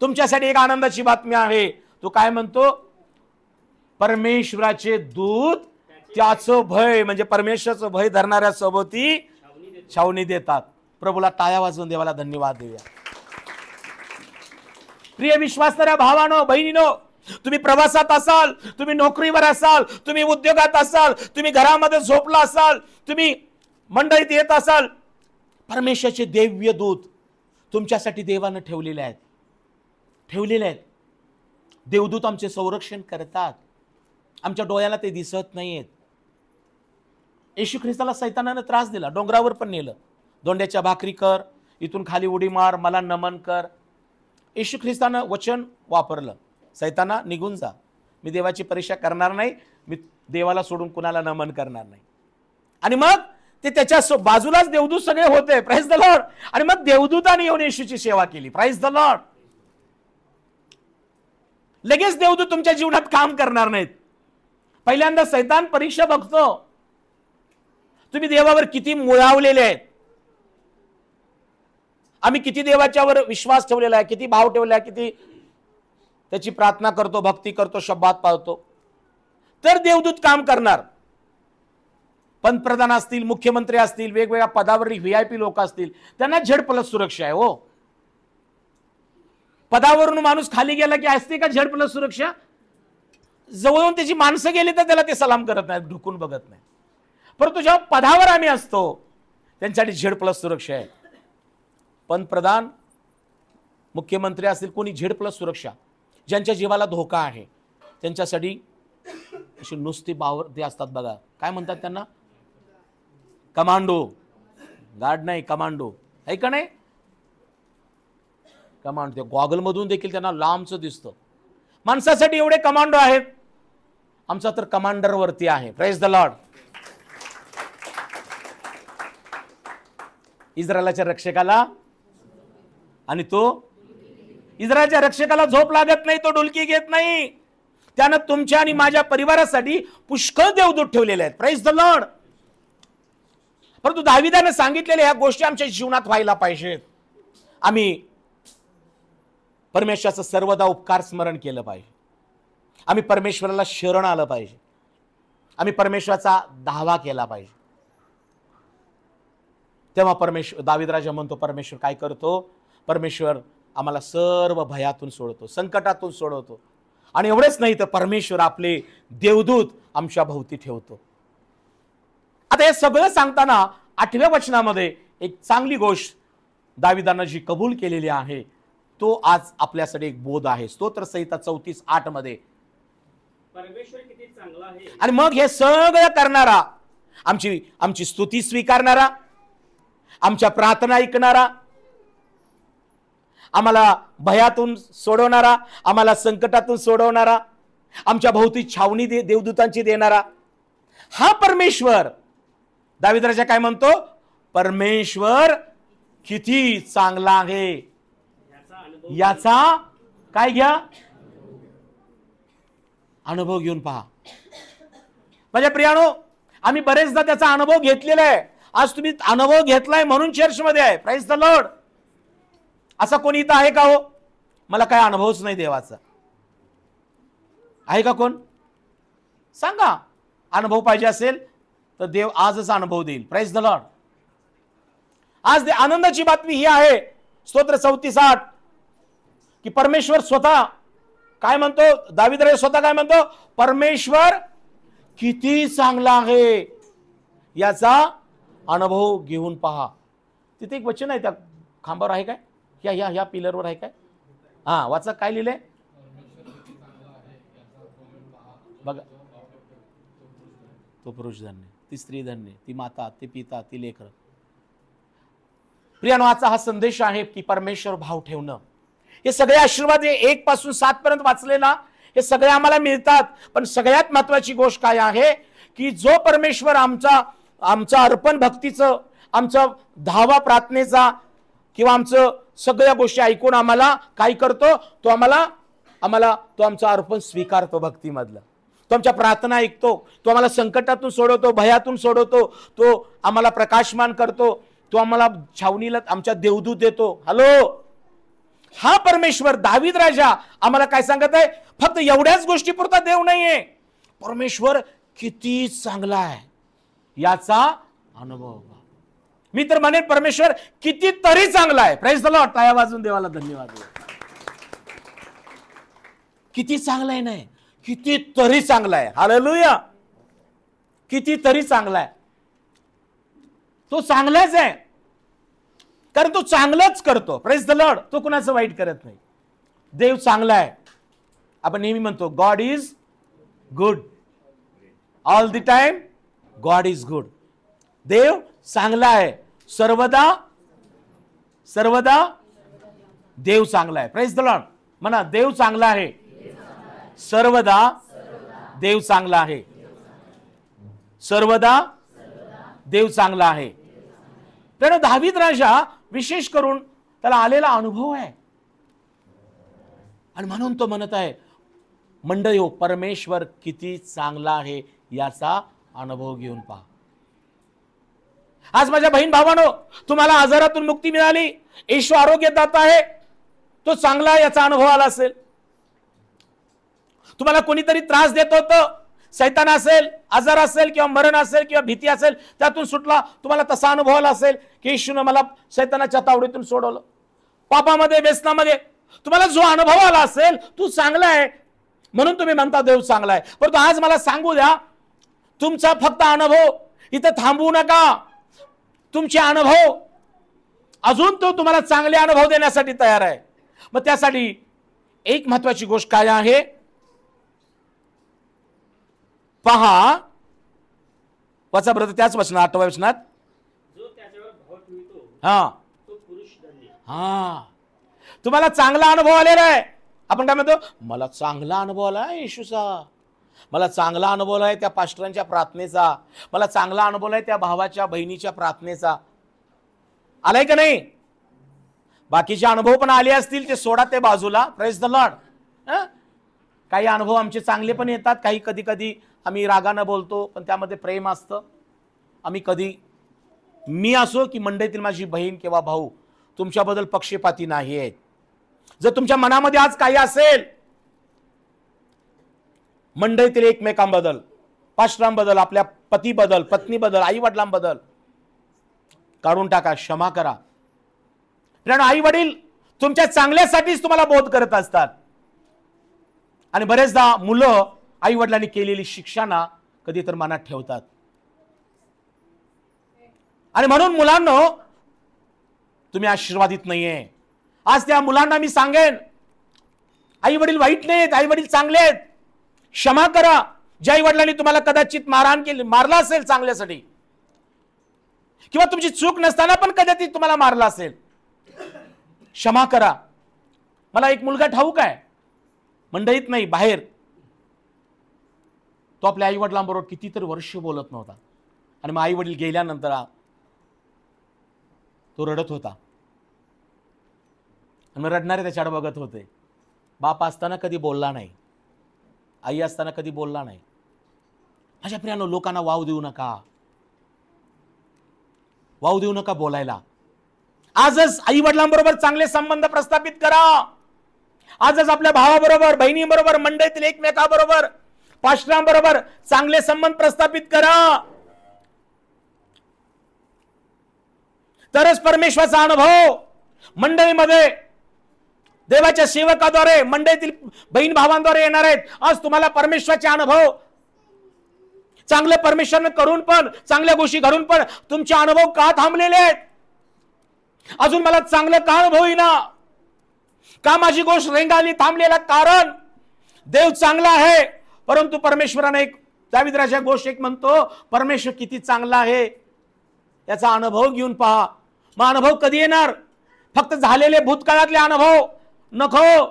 तुमच्यासाठी एक आनंदाची बातमी आहे. तो काय म्हणतो, परमेश्वराचे दूत त्याचं भय, म्हणजे परमेश्वराचं भय धरणाऱ्या सोबती छावणी देतात. प्रभूला टाळ्या वाजवून देवाला धन्यवाद देऊया. प्रिय विश्वासणाऱ्या भावानो, बहिणीनो, तुम्ही प्रवासात असाल, तुम्ही नोकरीवर असाल, तुम्ही उद्योगात असाल, तुम्ही घरामध्ये झोपला असाल, तुम्ही मंडळीत येत असाल, परमेश्वराचे दिव्य दूत तुमच्यासाठी देवानं ठेवलेले आहेत. देवदूत आमचे संरक्षण करतात. आमच्या डोळ्याला ते दिसत नाहीयेत. येशू ख्रिस्ताला सैतानानं त्रास दिला, डोंगरावर पण नेलं, दोंड्याच्या भाकरी कर, इथून खाली उडी मार, मला नमन कर. येशू ख्रिस्तानं वचन वापरलं, सैताना निघून जा, मी देवाची परीक्षा करणार नाही, मी देवाला सोडून कुणाला नमन करणार नाही. आणि मग ते त्याच्या बाजूलाच देवदूत सगळे होते, प्राइज द लॉर्ड. आणि मग देवदूताने येऊन येशूची सेवा केली, प्राइज द लॉर्ड. लगेच देवदूत तुमच्या जीवनात काम करणार नाहीत. पहिल्यांदा सैतान परीक्षा बघतो, तुम्ही देवावर किती मुळावलेले आहेत, आम्ही किती देवाच्यावर विश्वास ठेवलेला आहे, किती भाव ठेवला आहे, किती त्याची प्रार्थना करतो, भक्ती करतो, शब्दात पाळतो, तर देवदूत काम करणार. पंतप्रधान असतील, मुख्यमंत्री असतील, वेगवेगळ्या पदावरील VIP लोक असतील, त्यांना Z+ सुरक्षा आहे. हो, पदावरून माणूस खाली गेला की असते का Z+ सुरक्षा? जवळून त्याची माणसं गेली तर त्याला ते सलाम करत नाहीत, ढुकून बघत नाही. परंतु जेव्हा पदावर आम्ही असतो त्यांच्यासाठी Z+ सुरक्षा आहे. पंतप्रधान, मुख्यमंत्री असतील, कोणी Z+ सुरक्षा, ज्यांच्या जीवाला धोका आहे त्यांच्यासाठी अशी नुसती बावर ते असतात बघा, काय म्हणतात त्यांना, कमांडो. गार्ड नाही, कमांडो आहे का नाही, कमांडो. ते गॉगल मधून देखील त्यांना लांबच दिसतं. माणसासाठी एवढे कमांडो आहेत, आमचा तर कमांडर वरती आहे, प्रेज द लॉर्ड. इस्रायलाच्या रक्षकाला, आणि तो इस्रायलच्या रक्षकाला झोप लागत नाही, तो डुलकी घेत नाही. त्यानं तुमच्या आणि माझ्या परिवारासाठी पुष्कळ देवदूत ठेवलेले आहेत, प्रेज द लॉर्ड. परंतु दाविदाने सांगितलेल्या ह्या गोष्टी आमच्या जीवनात व्हायला पाहिजेत. आम्ही परमेश्वराचं सर्वदा उपकार स्मरण केलं पाहिजे, आम्ही परमेश्वराला शरण आलं पाहिजे, आम्ही परमेश्वराचा धावा केला पाहिजे. तेव्हा दाविदराजा म्हणतो, परमेश्वर काय करतो, परमेश्वर आम्हाला सर्व भयातून सोडतो, संकटातून सोडवतो. आणि एवढेच नाही तर परमेश्वर आपले देवदूत आमच्या भोवती ठेवतो. आता हे सगळं सांगताना 8व्या वचनामध्ये एक चांगली गोष्ट दाविदानं जी कबूल केलेली आहे तो आज आपल्यासाठी एक बोध आहे. स्तोत्र संहिता 34:8 मध्ये. परमेश्वर किती चांगला आहे. आणि मग हे सगळं करणारा, आमची स्तुती स्वीकारणारा, आमच्या प्रार्थना ऐकणारा, आम्हाला भयातून सोडवणारा, आम्हाला संकटातून सोडवणारा, आमच्या भोवती छावणी देवदूतांची देणारा हा परमेश्वर. दावीद राजा काय म्हणतो? परमेश्वर किती चांगला आहे. याचा काय घ्या? अनुभव घेऊन पहा. माझ्या प्रियानो, आम्ही बरेचदा त्याचा अनुभव घेतलेला आहे. आज तुम्ही अनुभव घेतलाय म्हणून चर्चमध्ये आहे. Praise the lord. असा कोणी इथं आहे का हो? मला काय अनुभवच नाही देवाचा. आहे का कोण? सांगा. अनुभव पाहिजे असेल तर देव आजच अनुभव देईल. Praise the lord. आज आनंदाची बातमी ही आहे, स्तोत्र 34:8, की परमेश्वर स्वतः काय म्हणतो? दावीद राजा स्वतः काय म्हणतो? परमेश्वर किती चांगला आहे याचा अनुभव घेऊन पहा. तिथे एक वचन आहे, त्या खांबावर आहे काय? या पिलरवर आहे काय? हा, वाचा. काय लिहिलंय बघा. तो पुरुष धन्य, ती स्त्री धन्य, ती माता, ती पिता, ती लेकर. प्रियानो, आजचा हा संदेश आहे की परमेश्वर भाव ठेवणं. हे सगळे आशीर्वाद 1 पासून 7 पर्यंत वाचले ना, हे सगळे आम्हाला मिळतात. पण सगळ्यात महत्वाची गोष्ट काय आहे की जो परमेश्वर आमचा अर्पण भक्तीचं, आमचा धावा प्रार्थनेचा किंवा आमचं सगळ्या गोष्टी ऐकून आम्हाला काय करतो? तो आमचा अर्पण स्वीकारतो. भक्तीमधलं तो आमच्या प्रार्थना ऐकतो. तो आम्हाला संकटातून सोडवतो, भयातून सोडवतो. तो आम्हाला प्रकाशमान करतो. तो आम्हाला छावणीला आमच्या देवदूत देतो. हॅलो, हा परमेश्वर. दावीद राजा आम्हाला काय सांगत आहे? फक्त एवढ्याच गोष्टी पुरता देव नाहीये, परमेश्वर किती चांगला आहे याचा अनुभव. मी तर म्हणेन परमेश्वर कितीतरी चांगला आहे. Praise the Lord. टाळ्या वाजून देवाला धन्यवाद. किती चांगला आहे, नाही कितीतरी चांगला आहे. हालेलुया. कितीतरी चांगला आहे. तो चांगलाच आहे, कारण तो चांगलंच करतो. Praise the Lord. तो कुणाचं वाईट करत नाही. देव चांगला आहे. आपण नेहमी म्हणतो God is good all the time. God is good. देव चांगला आहे. सर्वदा देव चांगला आहे. Praise the lord. म्हणा, देव चांगला आहे. सर्वदा देव चांगला आहे. सर्वदा देव चांगला आहे. तर दावीद राजा विशेष करून त्याला आलेला अनुभव आहे आणि म्हणून तो म्हणत आहे, मंडळी हो, परमेश्वर किती चांगला आहे याचा अनुभव घेऊन पहा. आज माझ्या बहीण भावांनो, तुम्हाला आजारातून मुक्ती मिळाली. येशू आरोग्यदाता आहे. तो चांगला याचा अनुभव आला असेल. तुम्हाला कोणीतरी त्रास देत होतं, सैतान असेल, आजार असेल किंवा मरण असेल किंवा भीती असेल, त्यातून सुटला. तुम्हाला तसा अनुभव आला असेल की येशूने मला सैतानाच्या तावडीतून सोडवलं. पापामध्ये, व्यसनामध्ये तुम्हाला जो अनुभव आला असेल, तू चांगला आहे म्हणून तुम्ही म्हणता देव चांगला आहे. परंतु आज मला सांगू द्या, तुमचा फक्त अनुभव इथं थांबवू नका. तुमचे अनुभव अजून तो तुम्हाला चांगले अनुभव देण्यासाठी तयार आहे. मग त्यासाठी एक महत्वाची गोष्ट काय आहे? पहा, वाचा ब्रदर त्याच वचनात, 8व्या वचनात. जो त्याच्यावर भाव ठेवतो हा, तो पुरुष धन्य. हा, तुम्हाला चांगला अनुभव आलेला आहे. आपण काय म्हणतो? मला चांगला अनुभव आला येशूचा. मला चांगला अनुभव आहे त्या पास्टरांच्या प्रार्थनेचा. मला चांगला अनुभव आहे त्या भावाच्या, बहिणीच्या प्रार्थनेचा. आलाय का नाही? बाकीचे अनुभव पण आले असतील, ते सोडा ते बाजूला. Praise the Lord. काही अनुभव आमचे चांगले पण येतात, काही कधी कधी आम्ही रागानं बोलतो, पण त्यामध्ये प्रेम असतं. आम्ही कधी, मी असो की मंडळीतील माझी बहीण किंवा भाऊ, तुमच्याबद्दल पक्षपाती नाही आहेत. जर तुमच्या मनामध्ये आज काही असेल, मंडळीतील एकमेकांबद्दल, पास्टरांबद्दल, आपल्या पतीबद्दल, पत्नीबद्दल, आई वडिलांबद्दल, काढून टाका, क्षमा करा. कारण आई वडील तुमच्या चांगल्यासाठीच तुम्हाला बोध करत असतात. आणि बरेचदा मुलं आई वडिलांनी केलेली शिक्षाना कधी तर मनात ठेवतात. आणि म्हणून मुलांनो, तुम्ही आशीर्वादित नाहीये. आज त्या मुलांना मी सांगेन, आई वडील वाईट नाहीत, आई वडील चांगले आहेत. क्षमा करा. ज्या आई वडिलांनी तुम्हाला कदाचित मारहाण केली, मारला असेल चांगल्यासाठी, किंवा तुमची चूक नसताना पण कदाचित तुम्हाला मारला असेल, क्षमा करा. मला एक मुलगा ठाऊक आहे, मंडईत नाही बाहेर, तो आपल्या आई वडिलांबरोबर कितीतरी वर्ष बोलत नव्हता. आणि मग आई वडील गेल्यानंतर तो रडत होता. आणि मग रडणारे त्याच्याकडे बघत होते. बाप असताना कधी बोलला नाही, आई असताना कधी बोलला नाही. माझ्या प्रियानो, लोकांना वाव देऊ नका, वाव देऊ नका बोलायला. आजच आई वडिलांबरोबर चांगले संबंध प्रस्थापित करा. आजच आपल्या भावाबरोबर, बहिणीबरोबर, मंडळीतील एकमेकाबरोबर, पास्टरांबरोबर चांगले संबंध प्रस्थापित करा. तरच परमेश्वराचा अनुभव मंडळीमध्ये, देवाच्या सेवकाद्वारे, मंडळीतील बहीण भावांद्वारे येणार आहेत. आज तुम्हाला परमेश्वराचे अनुभव, चांगले परमेश्वरने करून पण, चांगल्या गोष्टी घडून पण तुमचे अनुभव का थांबलेले आहेत? अजून मला चांगलं का अनुभव येईना? का माझी गोष्ट रेंगाळली, थांबलेला? कारण देव चांगला आहे, परंतु परमेश्वराने एक, दावीद राजा गोष्ट एक म्हणतो, परमेश्वर किती चांगला आहे याचा अनुभव घेऊन पहा. मग अनुभव कधी येणार? फक्त झालेले भूतकाळातले अनुभव नको,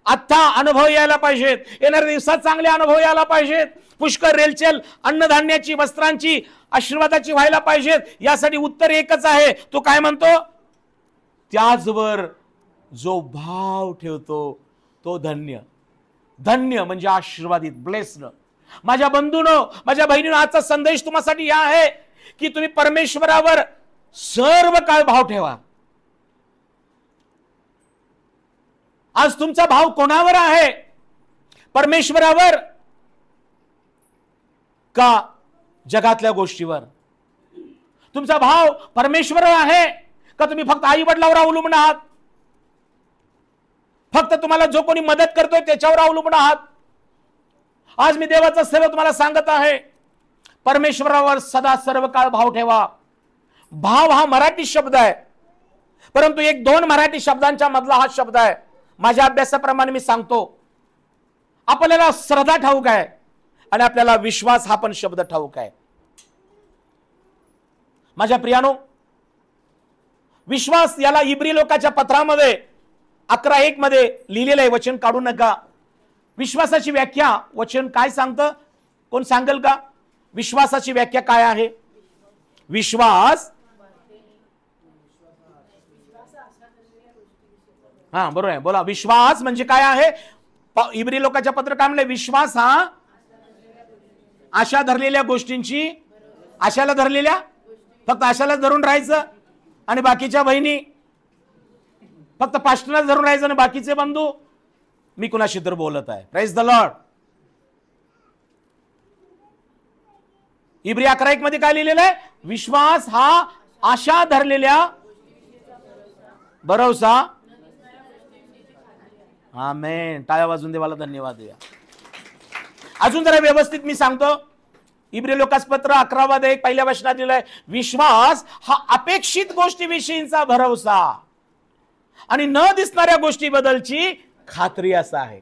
आता अनुभव यायला पाहिजेत. येणाऱ्या दिवसात चांगले अनुभव यायला पाहिजेत. पुष्कळ रेलचेल अन्नधान्याची, वस्त्रांची, आशीर्वादाची व्हायला पाहिजेत. यासाठी उत्तर एकच आहे. तो काय म्हणतो? त्याचवर जो भाव ठेवतो तो धन्य. धन्य म्हणजे आशीर्वादित, ब्लेस्ड. माझ्या बंधूनो, माझ्या बहिणीनो, आजचा संदेश तुम्हासाठी या आहे की तुम्ही परमेश्वरावर सर्व काळ भाव ठेवा. आज तुमचा भाव कोणावर आहे? परमेश्वरावर का जगातल्या गोष्टीवर? तुमचा भाव परमेश्वरावर आहे का तुम्ही फक्त आई वडिलांवर अवलंबून आहात? फक्त तुम्हाला जो कोणी मदत करतोय त्याच्यावर अवलंबून आहात? आज मी देवाचा सेवक तुम्हाला सांगत आहे, परमेश्वरावर सदा सर्व काळ भाव ठेवा. भाव हा मराठी शब्द आहे, परंतु एक दोन मराठी शब्दांच्या मधला हा शब्द आहे. माझ्या अभ्यासाप्रमाणे मी सांगतो, आपल्याला श्रद्धा ठाऊक आहे आणि आपल्याला विश्वास हा पण शब्द ठाऊक आहे. माझ्या प्रियानो, विश्वास याला इब्री लोकांच्या पत्रामध्ये 11:1 मध्ये लिहिलेलं आहे. वचन काढू नका. विश्वासाची व्याख्या वचन काय सांगतं? कोण सांगेल का? विश्वासाची व्याख्या काय आहे? विश्वास, हा बरोबर आहे, बोला. विश्वास म्हणजे काय आहे? इब्री लोकांच्या पत्र काय म्हणले? विश्वास हा आशा धरलेल्या गोष्टींची, आशाला धरलेल्या, फक्त आशाला धरून राहायचं आणि बाकीच्या बहिणी, फक्त पास्टरला धरून राहायचं आणि बाकीचे बंधू. मी कुणाशी तर बोलत आहे. Praise the Lord. इब्री 11:1 मध्ये काय लिहिलेलं आहे? विश्वास हा आशा धरलेल्या भरोसा. आमेन. टाळ्या वाजून देवाला धन्यवाद द्या. अजून जरा व्यवस्थित मी सांगतो. इब्री लोकांचं पत्र 11:1 पहिल्या वचनात लिहिलंय, विश्वास हा अपेक्षित गोष्टीविषयीचा भरोसा आणि न दिसणाऱ्या गोष्टीबद्दलची खात्री असा आहे.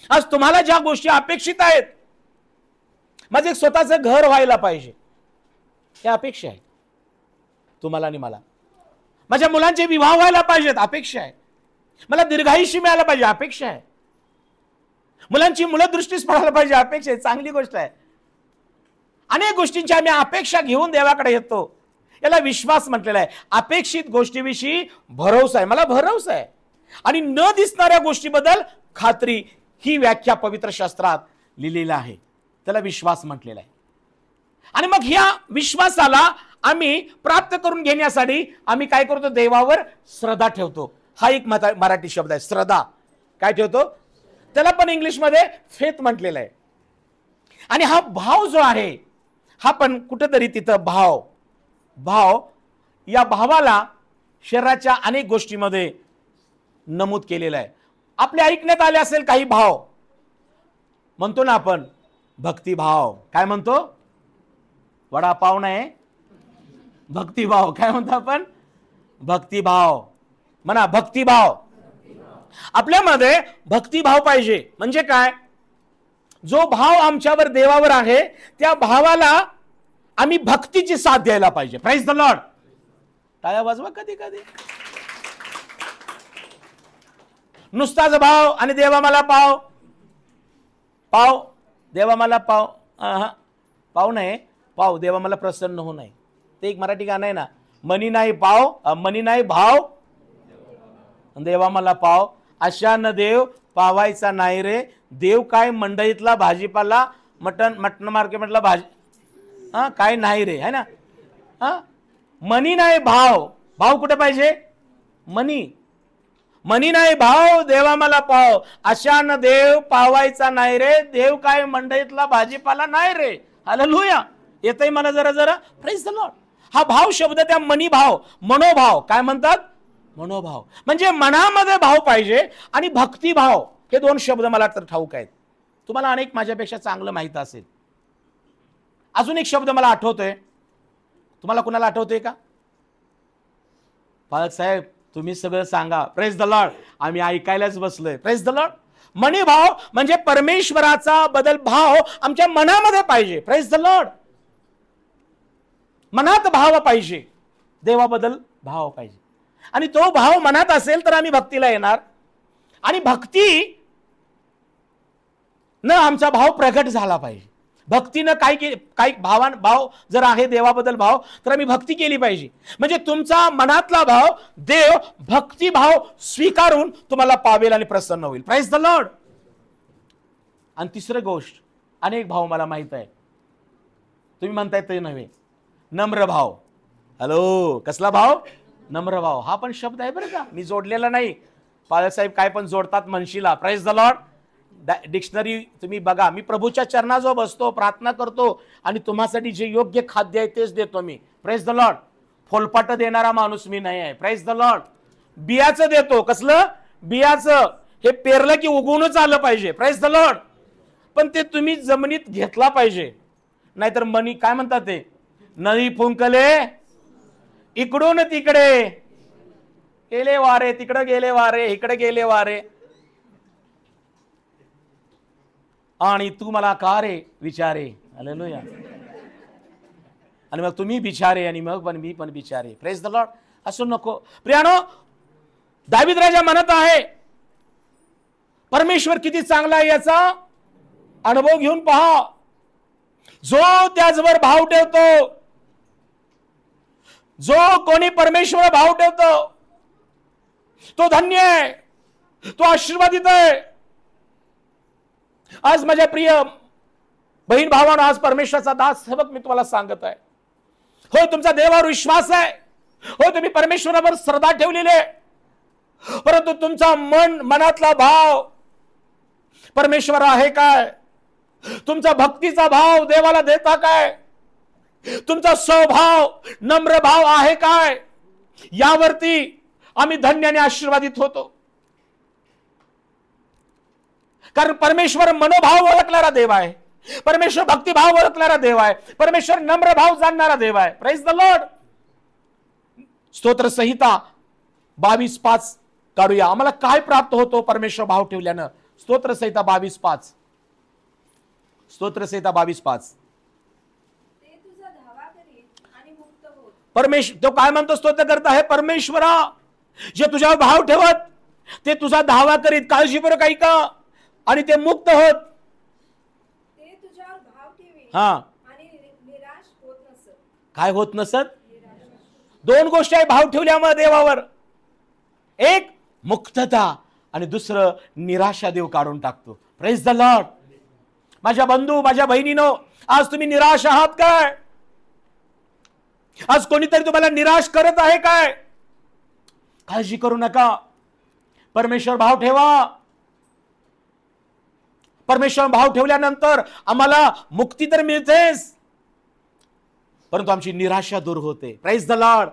आज तुम्हाला ज्या गोष्टी अपेक्षित आहेत, माझं एक स्वतःचं घर व्हायला पाहिजे, या अपेक्षा आहे तुम्हाला आणि मला. माझ्या मुलांचे विवाह व्हायला पाहिजेत, अपेक्षा आहे. मला दीर्घायुष्य मिळायला पाहिजे, अपेक्षा आहे. मुलांची मुलं दृष्टीस पडायला पाहिजे, अपेक्षा आहे. चांगली गोष्ट आहे. अनेक गोष्टींची आम्ही अपेक्षा घेऊन देवाकडे येतो. याला विश्वास म्हटलेला आहे. अपेक्षित गोष्टीविषयी भरोसा आहे. मला भरोसा आहे. आणि न दिसणाऱ्या गोष्टीबद्दल खात्री, ही व्याख्या पवित्र शास्त्रात लिहिलेली आहे. त्याला विश्वास म्हटलेला आहे. आणि मग ह्या विश्वासाला आम्ही प्राप्त करून घेण्यासाठी आम्ही काय करतो? देवावर श्रद्धा ठेवतो. हा एक मराठी शब्द आहे, श्रद्धा. काय ठेवतो? त्याला पण इंग्लिशमध्ये फेथ म्हटलेला आहे. आणि हा भाव जो आहे, हा पण कुठेतरी तिथं भाव, या भावाला शरीराच्या अनेक गोष्टीमध्ये नमूद केलेला आहे. आपल्या ऐकण्यात आले असेल काही भाव. म्हणतो ना आपण भक्तिभाव. काय म्हणतो? वडापाव नाही, भक्तिभाव. काय म्हणतो आपण? भक्तिभाव. म्हणा भक्तिभाव. आपल्यामध्ये भक्तिभाव पाहिजे. म्हणजे काय? जो भाव आमच्यावर देवावर आहे त्या भावाला आम्ही भक्तीची साथ द्यायला पाहिजे. Praise the Lord. टाळ्या वाजवा कधी कधी. नुसताच भाव आणि देवा मला पाव, पाव देवा मला पाव, पाव नाही, पाव देवा मला प्रसन्न हो नाही. ते एक मराठी गाणं आहे ना, मनी नाही पाव, मनी नाही भाव देवा मला पाव, अशानं देव पावायचा नाही रे. देव काय मंडईतला भाजीपाला, मटन मार्केटला भाजी काय नाही रे, है ना. मनी नाही भाव, भाव कुठे पाहिजे? मनी नाही भाव देवा मला पाव, अशानं देव पावायचा नाही रे. देव काय मंडईतला भाजीपाला नाही रे. हालेलुया. येतंय मला जरा जरा. Praise the Lord. हा भाव शब्द त्या मनी भाव, मनोभाव, काय म्हणतात? मनोभाव. म्हणजे मनामध्ये भाव पाहिजे आणि भक्तिभाव, हे दोन शब्द मला तर ठाऊक आहेत. तुम्हाला अनेक माझ्यापेक्षा चांगलं माहित असेल. अजून एक शब्द मला आठवतोय. तुम्हाला कुणाला आठवतोय का? पालक साहेब तुम्ही सगळं सांगा. Praise the Lord. आम्ही ऐकायलाच बसलोय. Praise the lord. मनी भाव म्हणजे परमेश्वराचा बदल भाव आमच्या मनामध्ये पाहिजे. Praise the Lord. मनात भाव पाहिजे, देवाबद्दल भाव पाहिजे. आणि तो भाव मनात असेल तर आम्ही भक्तीला येणार. आणि भक्ती न आमचा भाव प्रगट झाला पाहिजे. भक्तीनं काही भाव जर आहे देवाबद्दल भाव, तर आम्ही भक्ती केली पाहिजे. म्हणजे तुमचा मनातला भाव देव भक्तिभाव स्वीकारून तुम्हाला पावेल आणि प्रसन्न होईल. Praise the lord. आणि तिसरी गोष्ट, अनेक भाव मला माहित आहे, तुम्ही म्हणताय ते नव्हे, नम्र भाव. हॅलो, कसला भाव? नम्र भाव. हा पण शब्द आहे बरं का, मी जोडलेला नाही. पालकसाहेब काय पण जोडतात म्हणशीला. Praise the lord. डिक्शनरी तुम्ही बघा. मी प्रभूच्या चरणाजवळ बसतो, प्रार्थना करतो आणि तुम्हासाठी जे योग्य खाद्य आहे तेच देतो मी. Praise the lord. फोलपाट देणारा माणूस मी नाही आहे. Praise the Lord. बियाचं देतो. कसलं? बियाचं. हे पेरलं की उगवूनच आलं पाहिजे. Praise the Lord. पण ते तुम्ही जमिनीत घेतला पाहिजे. नाहीतर मनी काय म्हणतात ते, नळी फुंकले इकडून तिकडे गेले वारे, तिकडे गेले वारे, इकडे गेले वारे, आणि तू मला का रे विचारे. हालेलुया. आणि मग तुम्ही बिचारे आणि मग पण मी पण बिचारे. Praise the Lord. असं नको प्रियानो. दावीद राजा म्हणत आहे, परमेश्वर किती चांगला आहे याचा अनुभव घेऊन पहा. जो त्याचवर भाव ठेवतो, जो कोणी परमेश्वर भाव ठेवतो तो धन्य आहे, तो आशीर्वादित आहे. आज माझ्या प्रिय बहीण भावांनो, आज परमेश्वराचा दास सेवक मी तुम्हाला सांगत आहे, हो तुमचा देवावर विश्वास आहे, हो तुम्ही परमेश्वरावर श्रद्धा ठेवलेली आहे, परंतु तुमचा मनातला भाव परमेश्वर आहे काय? तुमचा भक्तीचा भाव देवाला देता काय? तुमचा स्वभाव नम्र भाव आहे काय? यावरती आम्ही धन्याने आशीर्वादित होतो. कारण परमेश्वर मनोभाव ओळखणारा देव आहे, परमेश्वर भक्तिभाव ओळखणारा देव आहे, परमेश्वर नम्र भाव जाणणारा देव आहे. Praise the Lord. स्तोत्र संहिता 22:5 काढूया. आम्हाला काय प्राप्त होतो परमेश्वर भाव ठेवल्यानं? स्तोत्र संहिता 22:5. स्तोत्र संहिता 22:5. परमेश्वर तो काय म्हणतो स्तोत्र करता आहे, परमेश्वरा जे तुझ्यावर भाव ठेवत ते तुझा धावा करीत, काळजीपूर्वक ऐका, आणि ते मुक्त होत. ते तुझ्यावर भाव ठेवी हा आणि निराश होत नसत. काय होत नसत? दोन गोष्टी आहे भाव ठेवल्यामुळे देवावर. एक मुक्तता आणि दुसरं निराशा देव काढून टाकतो. Praise the lord. माझ्या बंधू, माझ्या बहिणीनो, आज तुम्ही निराश आहात काय? आज कोणीतरी तुम्हाला निराश करत आहे काय? काळजी करू नका. परमेश्वर भाव ठेवा. परमेश्वर भाव ठेवल्यानंतर आम्हाला मुक्ती तर मिळतेच, परंतु आमची निराशा दूर होते. Praise the Lord.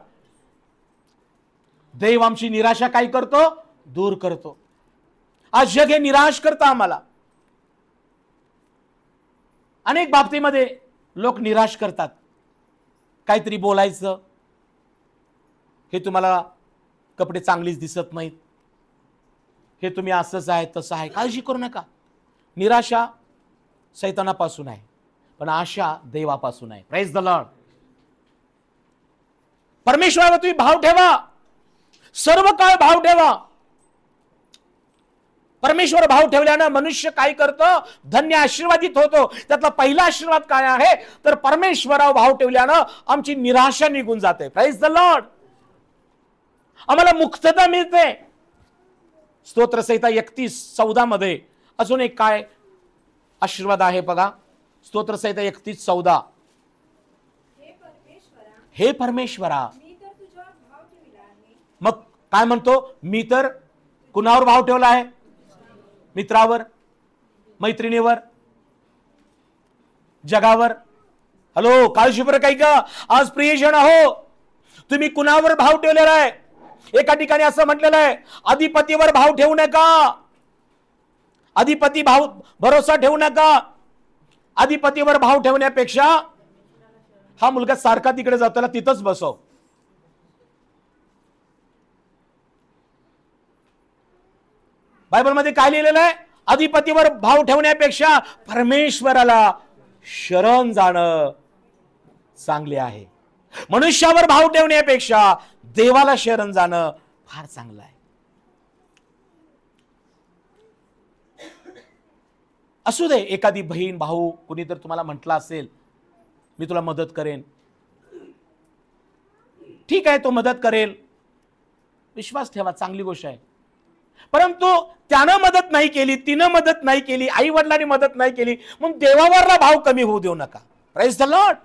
देव आमची निराशा काय करतो? दूर करतो. आज जग हे निराश करतं आम्हाला. अनेक बाबतीमध्ये लोक निराश करतात. काहीतरी बोलायचं, हे तुम्हाला कपडे चांगलीच दिसत नाहीत, हे तुम्ही असंच आहे तसं आहे, काळजी करू नका. निराशा सैतानापासून आहे, पण आशा देवापासून आहे. Praise the Lord. परमेश्वरावर तुम्ही भाव ठेवा, सर्व काळ भाव ठेवा. परमेश्वर भाव ठेवल्यानं मनुष्य काय करतो? धन्य आशीर्वादित होतो. त्यातला पहिला आशीर्वाद काय आहे? तर परमेश्वरावर भाव ठेवल्यानं आमची निराशा निघून जाते. Praise the Lord. आम्हाला मुक्तता मिळते. स्तोत्रसंहिता 31:14 मध्ये अजून एक काय आशीर्वाद आहे बघा. स्तोत्रसंहिता 31:14. हे परमेश्वरा, मी तर तुझ्यावर भाव ठेवला आहे. मग काय म्हणतो? मी तर कुणावर भाव ठेवला आहे? मित्रावर, मैत्रिणीवर, जगावर. हॅलो, काळजीपूर्वक काही का आज प्रियजन हो, तुम्ही कुणावर भाव ठेवलेला आहे? एका ठिकाणी असं म्हटलेलं आहे, अधिपतीवर भाव ठेवू नका. अधिपती भाव भरोसा ठेवू नका. अधिपतीवर भाव ठेवण्यापेक्षा हा मुलगा सारखा तिकडे जातो, त्याला तिथंच बसव. बायबलमध्ये काय लिहिलेलं आहे? अधिपतीवर भाव ठेवण्यापेक्षा परमेश्वराला शरण जाणं चांगले आहे. मनुष्यावर भाव ठेवण्यापेक्षा देवाला शरण जाणं फार चांगलं आहे. असू दे, एखादी बहीण भाऊ कुणीतरी तुम्हाला म्हटलं असेल मी तुला मदत करेन, ठीक आहे, तो मदत करेल, विश्वास ठेवा, चांगली गोष्ट आहे. परंतु त्यानं मदत नाही केली, तिनं मदत नाही केली, आई वडिलांनी मदत नाही केली, मग देवावरला भाव कमी होऊ देऊ नका. Praise the lord.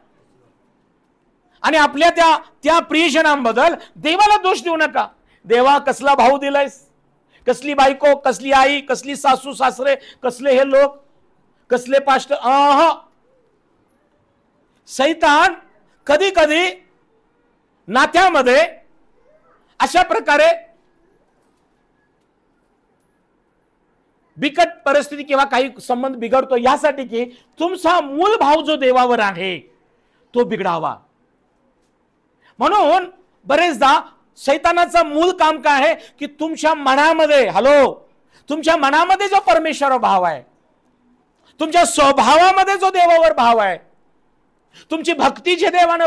आणि आपल्या त्या प्रियजनांबद्दल देवाला दोष देऊ नका. देवा कसला भाऊ दिलायस, कसली बायको, कसली आई, कसली सासू सासरे, कसले हे लोक, कसले पास्ट. सैतान कधी कधी नात्यामध्ये अशा प्रकारे बिकट परिस्थिती किंवा काही संबंध बिघडतो, यासाठी की तुमचा मूळ भाव जो देवावर आहे तो बिघडावा. म्हणून बरेचदा सैतानाचं मूळ काम काय आहे की तुमच्या मनामध्ये, हॅलो, तुमच्या मनामध्ये जो परमेश्वर भाव आहे, तुमच्या स्वभावामध्ये जो देवावर भाव आहे, तुमची भक्ती जे देवानं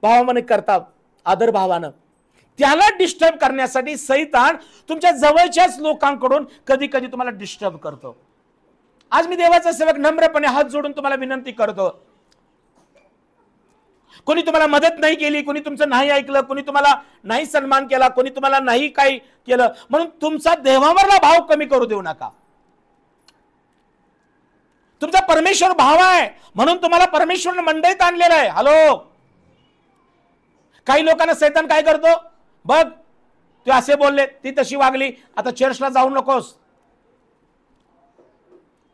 भावाने करतात, आदर भावानं, त्याला डिस्टर्ब करण्यासाठी सैतान तुमच्या जवळच्याच लोकांकडून कधी कधी तुम्हाला डिस्टर्ब करतो. आज मी देवाचा सेवक नम्रपणे हात जोडून तुम्हाला विनंती करतो, कोणी तुम्हाला मदत नाही केली, कोणी तुमचं नाही ऐकलं, कोणी तुम्हाला नाही सन्मान केला, कोणी तुम्हाला नाही काही केलं म्हणून तुमचा देवावरला भाव कमी करू देऊ नका. तुमचा परमेश्वर भाव आहे म्हणून तुम्हाला परमेश्वरने मंडईत आणलेलं आहे. हॅलो, काही लोकांना सैतान काय करतो, बघ ते असे बोलले, ती तशी वागली, आता चर्चला जाऊ नकोस,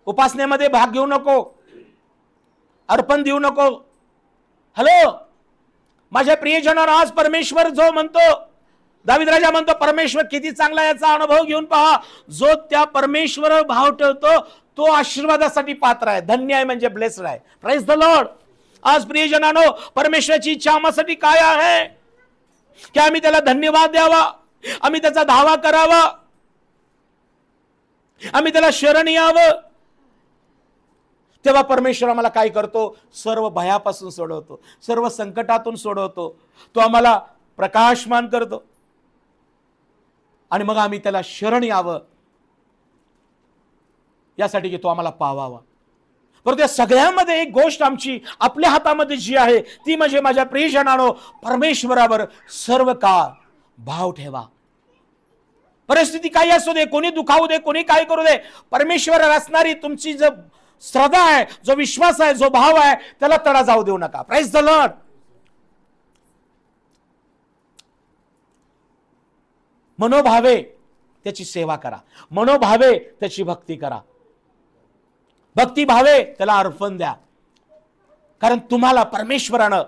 उपासनेमध्ये भाग घेऊ नको, अर्पण देऊ नको. हॅलो, माझ्या प्रियजनांना आज परमेश्वर जो म्हणतो, दावीद राजा म्हणतो, परमेश्वर किती चांगला याचा अनुभव घेऊन पहा. जो त्या परमेश्वरावर भाव ठेवतो तो आशीर्वादासाठी पात्र आहे, धन्य आहे, म्हणजे ब्लेस्ड आहे. Praise the lord. आज प्रियजनांनो, परमेश्वराची इच्छा आम्हासाठी काय आहे की आम्ही त्याला धन्यवाद द्यावा, आम्ही त्याचा धावा करावा, आम्ही त्याला शरण यावं. तेव्हा परमेश्वर आम्हाला काय करतो, सर्व भयापासून सोडवतो, सर्व संकटातून सोडवतो, तो आम्हाला प्रकाशमान करतो आणि मग आम्ही त्याला शरण यावं यासाठी की तो आम्हाला पावावा. परंतु या सगळ्यामध्ये एक गोष्ट आमची आपल्या हातामध्ये जी आहे ती म्हणजे माझ्या प्रियजनांनो, परमेश्वरावर सर्व काळ भाव ठेवा. परिस्थिती काही असू दे, कोणी दुखावू दे, कोणी काय करू दे, परमेश्वरावर असणारी तुमची जो श्रद्धा आहे, जो विश्वास आहे, जो भाव आहे, त्याला तडा जाऊ देऊ नका. Praise the Lord. मनोभावे त्याची सेवा करा, मनोभावे त्याची भक्ती करा, भक्ती भावे त्याला अर्पण द्या. कारण तुम्हाला परमेश्वरानं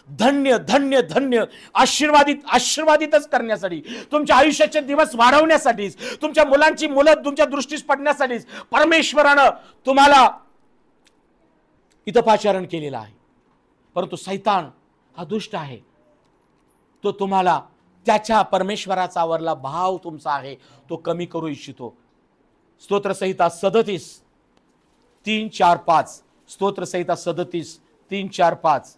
धन्य धन्य धन्य आशीर्वादितच करण्यासाठी, तुमच्या आयुष्याचे दिवस वाढवण्यासाठीच, तुमच्या मुलांची मुलं तुमच्या दृष्टीस पडण्यासाठीच परमेश्वरानं तुम्हाला हितपाचरण केलेलं आहे. परंतु सैतान हा दुष्ट आहे, तो तुम्हाला त्याच्या परमेश्वराचा आवरला भाव तुमचा आहे तो कमी करू इच्छितो. स्तोत्रसंहिता 37:3-4-5. स्तोत्रसंहिता 37:3-4-5.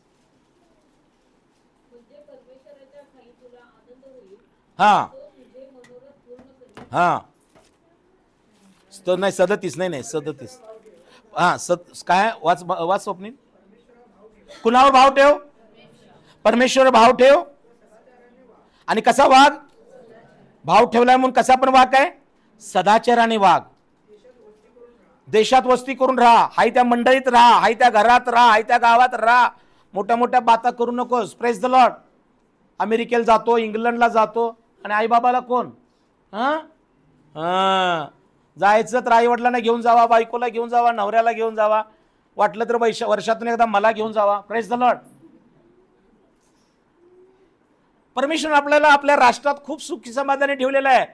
हा हा नाही 37 नाही 37. हा काय वाच स्वप्नील. कुणावर भाव ठेव. परमेश्वर भाव ठेव. आणि कसा वाघ. भाव ठेवलाय म्हणून कसा पण वाघ आहे. सदाचाराने वाघ. देशात वस्ती करून राहा. हाय त्या मंडळीत राहा. हाय त्या घरात राहा. हाय त्या गावात राहा. मोठ्या मोठ्या बाता करू नकोस. Praise the Lord. अमेरिकेला जातो, इंग्लंडला जातो आणि आई बाबाला कोण. जायचं तर आई वडिलांना घेऊन जावा, बायकोला घेऊन जावा, नवऱ्याला घेऊन जावा, वाटलं तर वर्षातून एकदा मला घेऊन जावा. Praise the Lord. परमेश्वर आपल्याला आपल्या राष्ट्रात खूप सुखी समाधानी ठेवलेलं आहे.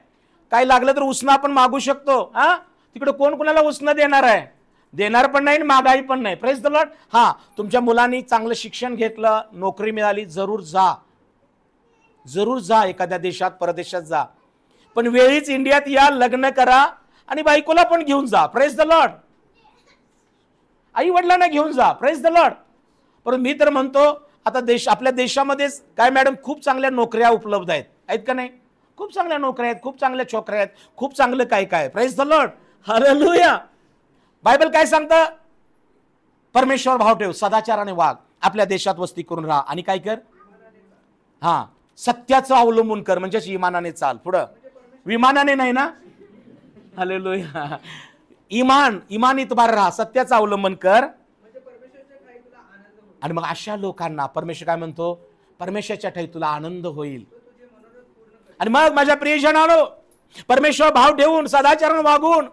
काय लागलं तर उसना आपण मागू शकतो. तिकडे कोण कोणाला उसना देणार आहे. देणार पण नाही, मागाई पण नाही. Praise the Lord. हा, तुमच्या मुलांनी चांगलं शिक्षण घेतलं, नोकरी मिळाली, जरूर जा, जरूर जा. एखाद्या देशात परदेशात जा, पण वेळीच इंडियात या, लग्न करा आणि बायकोला पण घेऊन जा. Praise the Lord. आई वडिलांना घेऊन जा. Praise the Lord. पण मी तर म्हणतो आता आपल्या देशामध्ये काय मॅडम खूप चांगल्या नोकऱ्या उपलब्ध आहेत का नाही. खूप चांगल्या नोकऱ्या आहेत, खूप चांगल्या छोकऱ्या आहेत, खूप चांगलं काय काय. Praise the Lord. Hallelujah. Bible काय सांगतं. परमेश्वर भाव ठेव, सदाचाराने वाग, आपल्या देशात वस्ती करून राहा आणि काय कर. हा, सत्याचं अवलंबून कर, म्हणजेच इमानाने चाल. पुढं विमानाने नाही ना. हालेलुया. इमान इतबार राहा, सत्याचं अवलंबन कर. आणि मग अशा लोकांना परमेश्वर काय म्हणतो. परमेश्वराच्या ठाई तुला आनंद होईल. आणि मग माझ्या प्रियजनांनो, परमेश्वर भाव ठेवून सदाचरण वागून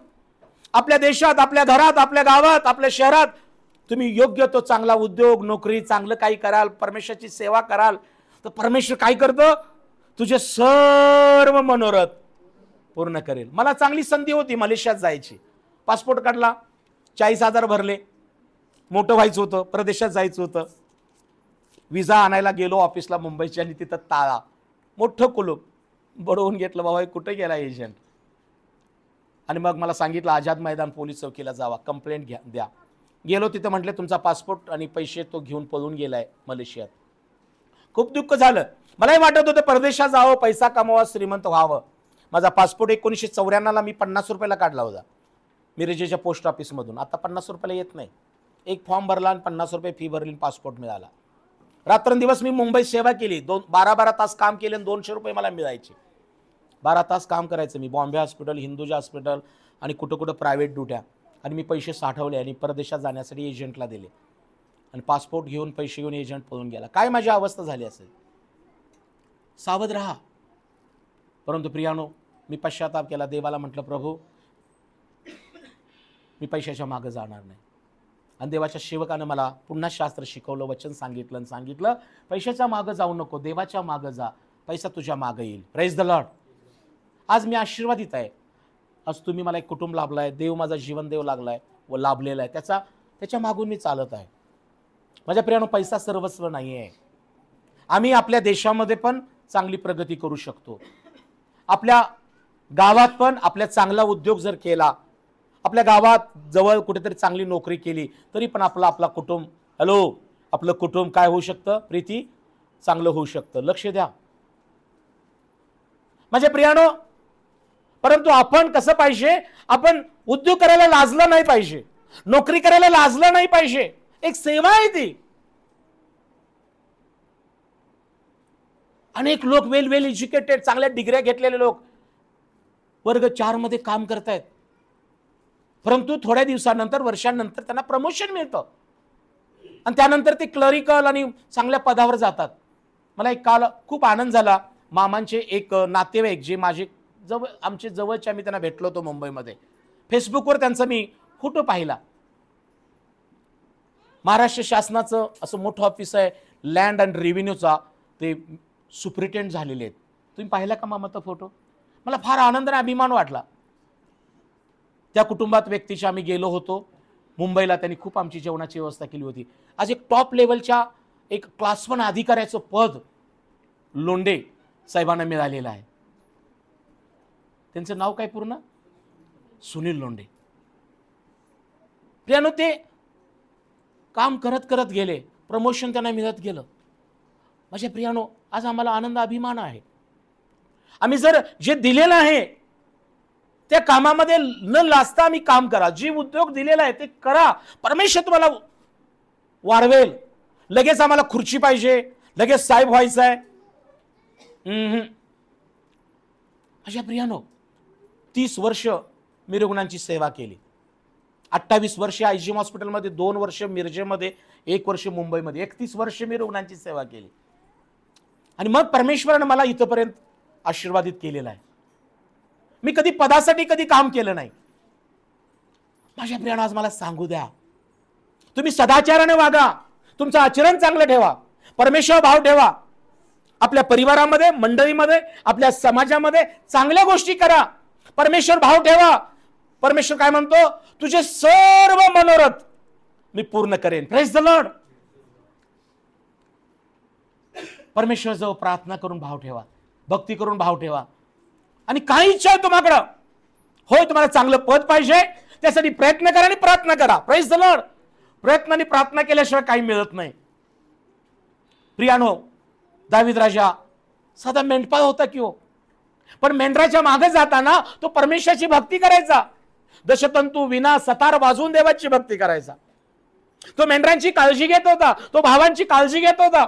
आपल्या देशात, आपल्या घरात, आपल्या गावात, आपल्या शहरात तुम्ही योग्य तो चांगला उद्योग, नोकरी, चांगलं काही कराल, परमेश्वराची सेवा कराल, तर परमेश्वर काय करतो. तुझे सर्व मनोरथ पूर्ण करेल. मला चांगली संधी होती मलेशियात जायची. पासपोर्ट काढला, 40,000 भरले. मोठं व्हायचं होतं, प्रदेशात जायचं होतं. विजा आणायला गेलो ऑफिसला मुंबईच्या आणि तिथं ताळा, मोठं कुलूप बडवून घेतलं. बाबा कुठे गेला एजंट. आणि मग मला सांगितलं आझाद मैदान पोलीस चौकीला जावा, कंप्लेंट द्या. गेलो तिथं, म्हटले तुमचा पासपोर्ट आणि पैसे तो घेऊन पळून गेलाय मलेशियात. खूप दुःख झालं. मलाही वाटत होतं परदेशात जावं, पैसा कमावा, श्रीमंत व्हावं. माझा पासपोर्ट 1994 मी 50 रुपयाला काढला होता मिरजेच्या पोस्ट ऑफिसमधून. आता 50 रुपयाला येत नाही. एक फॉर्म भरला आणि 50 रुपये फी भरली, पासपोर्ट मिळाला. रात्रंदिवस मी मुंबईत सेवा केली. 12-12 तास काम केले आणि 200 रुपये मला मिळायचे. 12 तास काम करायचं मी. बॉम्बे हॉस्पिटल, हिंदुजा हॉस्पिटल आणि कुठं कुठं प्रायव्हेट ड्युट्या. आणि मी पैसे साठवले आणि परदेशात जाण्यासाठी एजंटला दिले. आणि पासपोर्ट घेऊन, पैसे घेऊन एजंट पळून गेला. काय माझी अवस्था झाली असेल. सावध राहा. परंतु प्रियानो, मी पश्चाताप केला. देवाला म्हटलं प्रभू, मी पैशाच्या मागे जाणार नाही. आणि देवाच्या सेवकानं मला पुन्हा शास्त्र शिकवलं, वचन सांगितलं पैशाच्या मागे जाऊ नको, देवाच्या मागे जा, पैसा तुझ्या मागे येईल. Praise the lord. आज मी आशीर्वादित आहे. आज तुम्ही मला एक कुटुंब लाभलाय, देव माझा जीवन देव लागलाय व लाभलेला आहे. त्याच्या मागून मी चालत आहे. माझ्या प्रियानो, पैसा सर्वस्व नाही आहे. आम्ही आपल्या देशामध्ये पण चांगली प्रगती करू शकतो. आपल्या गावात पण आपल्या चांगला उद्योग जर केला, आपल्या गावात जवळ कुठेतरी चांगली नोकरी केली, तरी पण आपला कुटुंब, आपलं कुटुंब काय होऊ शकतं. प्रीती चांगलं होऊ शकतं. लक्ष द्या माझ्या प्रियानो. परंतु आपण कसं पाहिजे, आपण उद्योग करायला लाजलं नाही पाहिजे, नोकरी करायला लाजलं नाही पाहिजे. एक सेवा आहे ती. अनेक लोक वेल एज्युकेटेड, चांगल्या डिग्र्या घेतलेले लोक वर्ग 4 मध्ये काम करतायत. परंतु थोड्या दिवसानंतर, वर्षांनंतर त्यांना प्रमोशन मिळतं आणि त्यानंतर ते क्लरिकल आणि चांगल्या पदावर जातात. मला एक काल खूप आनंद झाला. मामांचे एक नातेवाईक जे माझे आमचे जवळचे, आम्ही त्यांना भेटलो होतो मुंबईमध्ये. फेसबुकवर त्यांचा मी फोटो पाहिला. महाराष्ट्र शासनाचं असं मोठं ऑफिस आहे, लँड अँड रेव्हेन्यूचा, ते सुप्रिटेंड झालेले आहेत. तुम्ही पाहिला का मामा तो फोटो. मला फार आनंद आणि अभिमान वाटला. त्या कुटुंबात व्यक्तीच्या आम्ही गेलो होतो मुंबईला. त्यांनी खूप आमची जेवणाची व्यवस्था केली होती. आज एक टॉप लेवलच्या एक क्लास 1 अधिकाऱ्याचं पद लोंढे साहेबांना मिळालेला आहे. त्यांचं नाव काय पूर्ण? सुनील लोंढे. प्रियानो, ते काम करत करत गेले, प्रमोशन त्यांना मिळत गेलं. माझ्या प्रियानो, आज आम्हाला आनंद अभिमान आहे. आम्ही जर जे दिलेलं आहे त्या कामामध्ये न लाजता आम्ही काम करा. जी उद्योग दिलेला आहे ते करा. परमेश्वर तुम्हाला वाढवेल. लगेच आम्हाला खुर्ची पाहिजे, लगेच साहेब व्हायचं आहे. माझ्या प्रियानो, 30 वर्ष मी रुग्णांची सेवा केली. 28 वर्ष आयजीएम हॉस्पिटलमध्ये, 2 वर्ष मिरजेमध्ये, 1 वर्ष मुंबईमध्ये, 31 वर्ष मी रुग्णांची सेवा केली. आणि मग परमेश्वराने मला इथपर्यंत आशीर्वादित केलेला आहे. मी कधी पदासाठी कधी काम केलं नाही. माझ्या प्रियानं, आज मला सांगू द्या, तुम्ही सदाचाराने वागा, तुमचं आचरण चांगलं ठेवा, परमेश्वर भाव ठेवा. आपल्या परिवारामध्ये, मंडळीमध्ये, आपल्या समाजामध्ये चांगल्या गोष्टी करा, परमेश्वर भाव ठेवा. परमेश्वर काय म्हणतो? तुझे सर्व मनोरथ मी पूर्ण करेन. Praise the Lord. परमेश्वर जवळ प्रार्थना करून भाव ठेवा, भक्ती करून भाव ठेवा. आणि काय इच्छा आहे तुम्हाकडं? होय, तुम्हाला चांगलं पद पाहिजे, त्यासाठी प्रयत्न करा आणि प्रार्थना करा. Praise the Lord. प्रयत्न आणि प्रार्थना केल्याशिवाय काही मिळत नाही. प्रियानो, दावीद राजा साधा मेंढपाळ होता की हो, पण मेंढराच्या मागे जाताना तो परमेश्वराची भक्ती करायचा. दशतंतू विना सतार वाजवून देवाची भक्ती करायचा. तो मेंढरांची काळजी घेत होता, तो भावांची काळजी घेत होता.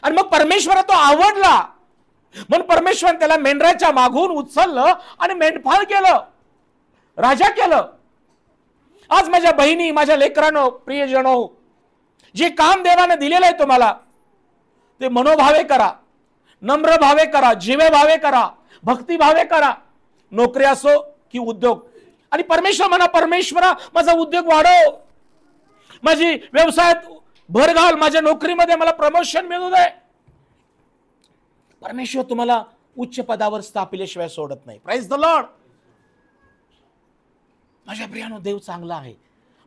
आणि मग परमेश्वर तो आवडला, म्हणून परमेश्वर त्याला मेंढराच्या मागून उचललं आणि मेंढपाळ केलं, राजा केलं. आज माझ्या बहिणी, माझ्या लेकरांनो, प्रियजनो, जे काम देवाने दिलेलं आहे तुम्हाला, ते मनोभावे करा, नम्र भावे करा, जीवे भावे करा, भक्ती भावे करा. नोकरी असो की उद्योग. आणि परमेश्वर म्हणा, परमेश्वरा माझा उद्योग वाढव, माझी व्यवसायात भर घाल, माझ्या नोकरीमध्ये मला प्रमोशन मिळू दे. परमेश्वर तुम्हाला उच्च पदावर स्थापिल्याशिवाय सोडत नाही. Praise the lord. माझ्या प्रियानो, देव चांगला आहे.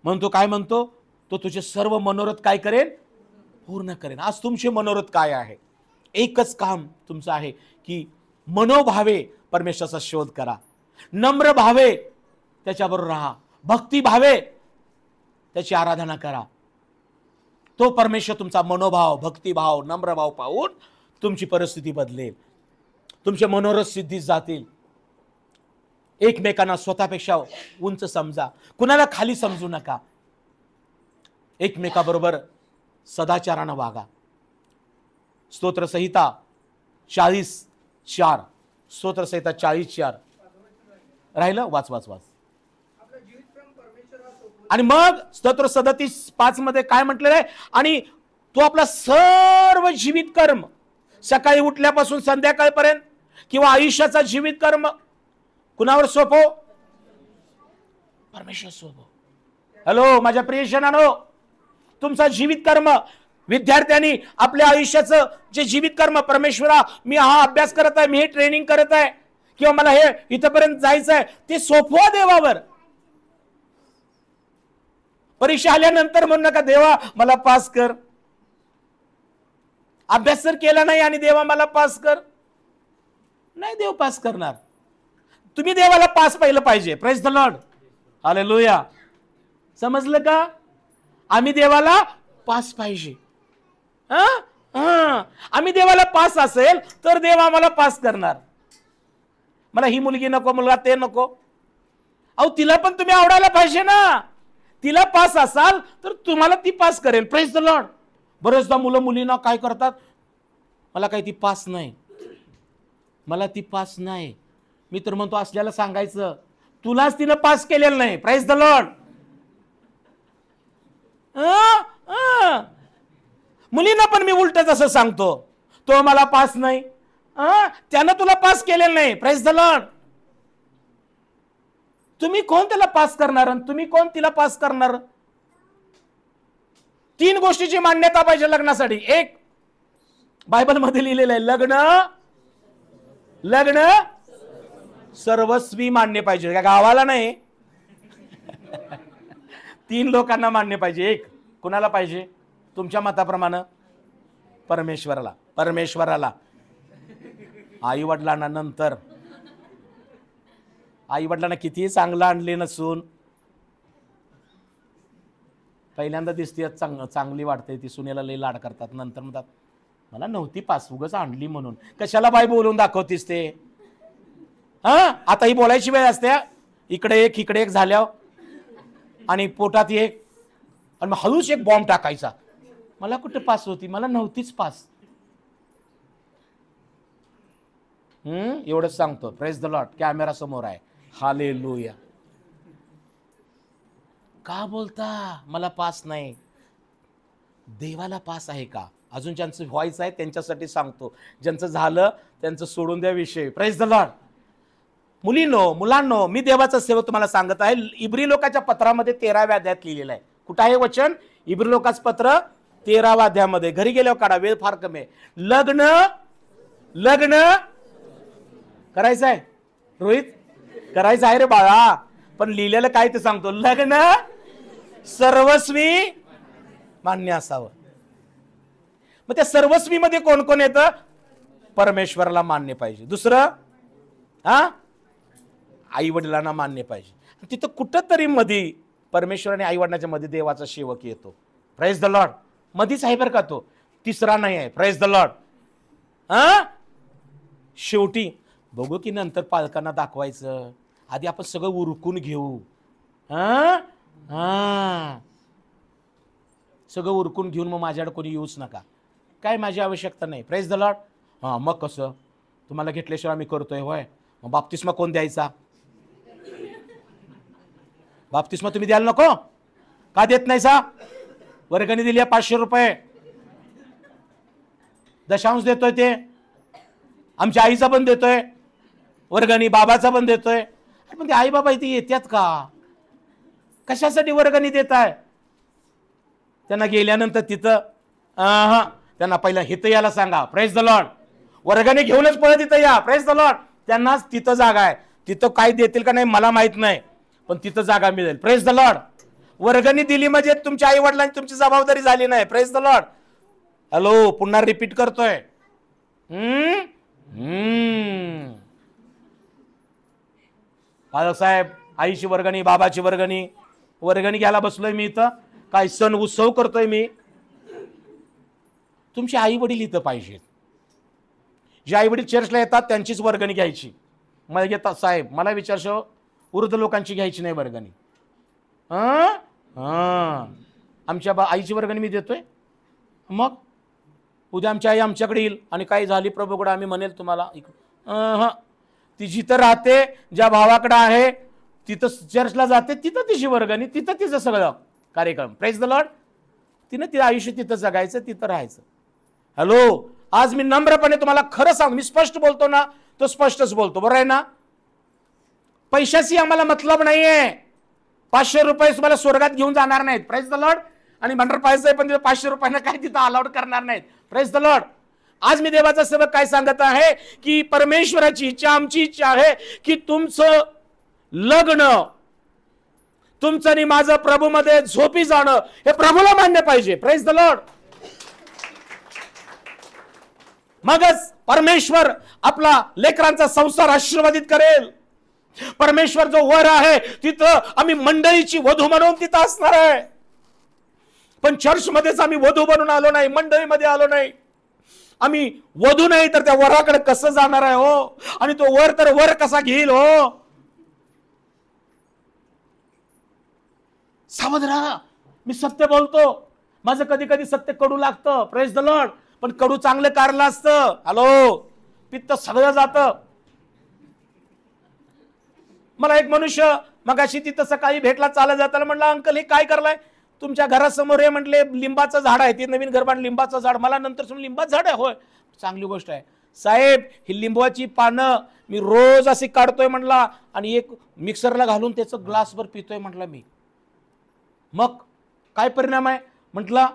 म्हणून तो काय म्हणतो? तो तुझे सर्व मनोरथ काय करेन? पूर्ण करेन. आज तुमचे मनोरथ काय आहे? एकच काम तुमचं आहे की मनोभावे परमेश्वराचा शोध करा, नम्र भावे त्याच्याबरोबर राहा, भक्ती भावे त्याची आराधना करा. तो परमेश्वर तुमचा मनोभाव, भक्तिभाव, नम्रभाव पाहून तुमची परिस्थिती बदलेल, तुमचे मनोरथ सिद्धीस जातील. एकमेकांना स्वतःपेक्षा उंच समजा, कुणाला खाली समजू नका. एकमेकाबरोबर सदाचारानं वागा. स्तोत्रसंहिता 40:4, स्तोत्रसंहिता 40:4 राहिलं, वाच वाच वाच. आणि मग स्तोत्र 37:5 मध्ये काय म्हटलेलं आहे? आणि तो आपला सर्व जीवित कर्म, सकाळी उठल्यापासून संध्याकाळपर्यंत किंवा आयुष्याचा जीवित कर्म कुणावर सोपव? परमेश्वर सोपव. हॅलो माझ्या प्रियजनांनो, तुमचा जीवित कर्म, विद्यार्थ्यांनी आपल्या आयुष्याचं जे जीवित कर्म, परमेश्वरा मी हा अभ्यास करत आहे, मी हे ट्रेनिंग करत आहे, किंवा मला हे इथपर्यंत जायचं आहे, ते सोपवा देवावर. परीक्षा आल्यानंतर म्हणू नका देवा मला पास कर. अभ्यास जर केला नाही आणि देवा मला पास कर, नाही देव पास करणार. तुम्ही देवाला पास पाहिलं पाहिजे. Praise the Lord. हालेलुया. समजलं का? आम्ही देवाला पास पाहिजे. आम्ही देवाला पास असेल तर देव आम्हाला पास करणार. मला ही मुलगी नको, मुलगा ते नको. अहो तिला पण तुम्ही आवडायला पाहिजे ना. तिला पास असाल तर तुम्हाला ती पास करेल. Praise the Lord. बरेचदा मुलं मुलींना काय करतात? मला काही ती पास नाही, मला ती पास नाही. मी तर म्हणतो असल्याला सांगायचं तुलाच तिनं पास केलेलं नाही. Praise the Lord. मुलींना पण मी उलटच असं सांगतो, तो मला पास नाही, त्यानं तुला पास केलेलं नाही. Praise the Lord. तुम्ही कोण त्याला पास करणार आणि तुम्ही कोण तिला पास करणार? 3 गोष्टीची मान्यता पाहिजे लग्नासाठी. एक, बायबल मध्ये लिहिलेलं आहे, लग्न सर्वस्वी मान्य पाहिजे. का गावाला नाही, 3 लोकांना मान्य पाहिजे. एक, कुणाला पाहिजे? तुमच्या मताप्रमाणे परमेश्वराला. आई वडिलांना नंतर, आई वडिलांना कितीही चांगलं आणले नसून पहिल्यांदा दिसते चांगली वाटते ती, सुनेला लई लाड करतात, नंतर म्हणतात मला नव्हती पास उगाच आणली म्हणून. कशाला बाई बोलून दाखवतीस ते? आता ही बोलायची वेळ असते, इकडे एक झाल्यावर आणि पोटात एक, आणि मग हळूच एक बॉम्ब टाकायचा, मला कुठे पास होती, मला नव्हतीच पास. एवढंच सांगतो. Praise the Lord. कॅमेरा समोर आहे. हालेलुया. का बोलता मला पास नाही? देवाला पास आहे का? अजून ज्यांचं व्हायचं आहे त्यांच्यासाठी सांगतो, ज्यांचं झालं त्यांचं सोडून द्या विषय. Praise the Lord. मुलांनो, मी देवाचा सेवक तुम्हाला सांगत आहे. इब्री लोकांच्या पत्रामध्ये 13व्या अध्यायात लिहिलेलं आहे. कुठं आहे वचन? इब्री लोकांचं पत्र 13व्या अध्यायामध्ये. घरी गेल्यावर काढा, वेळ फार कमी आहे. लग्न करायचं आहे रोहित, करायचं आहे रे बाळा, पण लिहिलेलं काय ते सांगतो. लग्न सर्वस्वी मान्य असावं. मग त्या सर्वस्वी मध्ये कोण कोण येतं? परमेश्वराला मान्य पाहिजे. दुसरं आई वडिलांना मान्य पाहिजे. तिथं कुठंतरी मध्ये परमेश्वर आणि आई वडिलांच्या मध्ये देवाचा सेवक येतो. Praise the Lord. मधीच आहे बरं का तो, तिसरा नाही आहे. Praise the Lord. शेवटी बघू की नंतर पालकांना दाखवायचं, आधी आपण सगळं उरकून घेऊ. सगळं उरकून घेऊन मग माझ्याकडे कोणी येऊच नका, काय माझी आवश्यकता नाही. Praise the Lord. मग कसं तुम्हाला घेतल्याशिवाय आम्ही करतोय होय? मग बाप्तिस्मा कोण द्यायचा? बाप्तिस्मा तुम्ही द्यायला नको का? देत नाही सा? वर्गणी दिली 500 रुपये, दशांश देतोय, ते आमच्या आईचा पण देतोय वर्गणी, बाबाचा पण देतोय. पण ते आई बाबा इथे येतात का? कशासाठी वर्गणी देत आहे? त्यांना गेल्यानंतर तिथं त्यांना पहिला हित यायला सांगा. Praise the Lord. वर्गणी घेऊनच परत इथं या. Praise the Lord. त्यांनाच तिथं जागा आहे. तिथं काय देतील का नाही मला माहित नाही, पण तिथं जागा मिळेल. Praise the Lord. वर्गणी दिली म्हणजे तुमच्या आई वडिलांची तुमची जबाबदारी झाली नाही. Praise the Lord. हॅलो, पुन्हा रिपीट करतोय. साहेब, आईची वर्गणी, बाबाची वर्गणी घ्यायला बसलोय मी इथं, काय सण उत्सव करतोय मी? तुमचे आई वडील इथं पाहिजेत. जे आई वडील चर्चला येतात त्यांचीच वर्गणी घ्यायची. मला येतात साहेब, मला विचारशो वृद्ध लोकांची घ्यायची नाही वर्गणी. आमच्या आईची वर्गणी मी देतोय. मग उद्या आमची आई आमच्याकडे येईल आणि काही झाली प्रभूकडे, आम्ही म्हणेल तुम्हाला ती जिथं राहते, ज्या भावाकडे आहे तिथं चर्चला जाते, तिथं तिची वर्गणी, तिथं तिचं सगळं कार्यक्रम. Praise the Lord. तिनं तिचं आयुष्य तिथं जगायचं, तिथं राहायचं. हॅलो, आज मी नम्रपणे तुम्हाला खरं सांग, मी स्पष्ट बोलतो ना, तो स्पष्टच बोलतो, बरोबर आहे ना? पैशाची आम्हाला मतलब नाहीये. 500 रुपये तुम्हाला स्वर्गात घेऊन जाणार नाहीत. Praise the lord. आणि भंडार पाहायचंय पण तिथं 500 रुपयांना काय तिथं अलाउड करणार नाहीत. Praise the lord. आज मी देवाचा सेवक काय सांगत आहे की परमेश्वराची इच्छा, आमची इच्छा आहे की तुमचं लग्न, तुमचं आणि माझं प्रभूमध्ये झोपी जाणं हे प्रभूला मान्य पाहिजे. Praise the Lord. मगच परमेश्वर आपला लेकरांचा संसार आशीर्वादित करेल. परमेश्वर जो वर आहे तिथं आम्ही मंडळीची वधू म्हणून तिथं असणार आहे. पण चर्चमध्येच आम्ही वधू बनून आलो नाही, मंडळीमध्ये आलो नाही. आम्ही वधू नाही तर त्या वराकडे कसं जाणार आहे हो? आणि तो वर तर वर कसा घेईल हो? सावध राहा. मी सत्य बोलतो. माझं कधी कधी सत्य कडू लागतं. Praise the Lord. पण कडू चांगलं कारलं असतं. हॅलो, पित्त सगळं जातं. मला एक मनुष्य मगाशी तिथं सकाळी भेटला, चालत जाताना म्हणला, अंकल हे काय करलाय? तुमच्या घरासमोर हे म्हटले लिंबाचं झाड आहे, ते नवीन घर बांधलं लिंबाचं झाड. मला नंतर समजलं लिंबाचं झाड आहे. होय, चांगली गोष्ट आहे साहेब. ही लिंबाची पानं मी रोज अशी काढतोय म्हणला आणि एक मिक्सरला घालून त्याचं ग्लासभर पितोय म्हटलं मी. मग काय परिणाम आहे म्हटलं?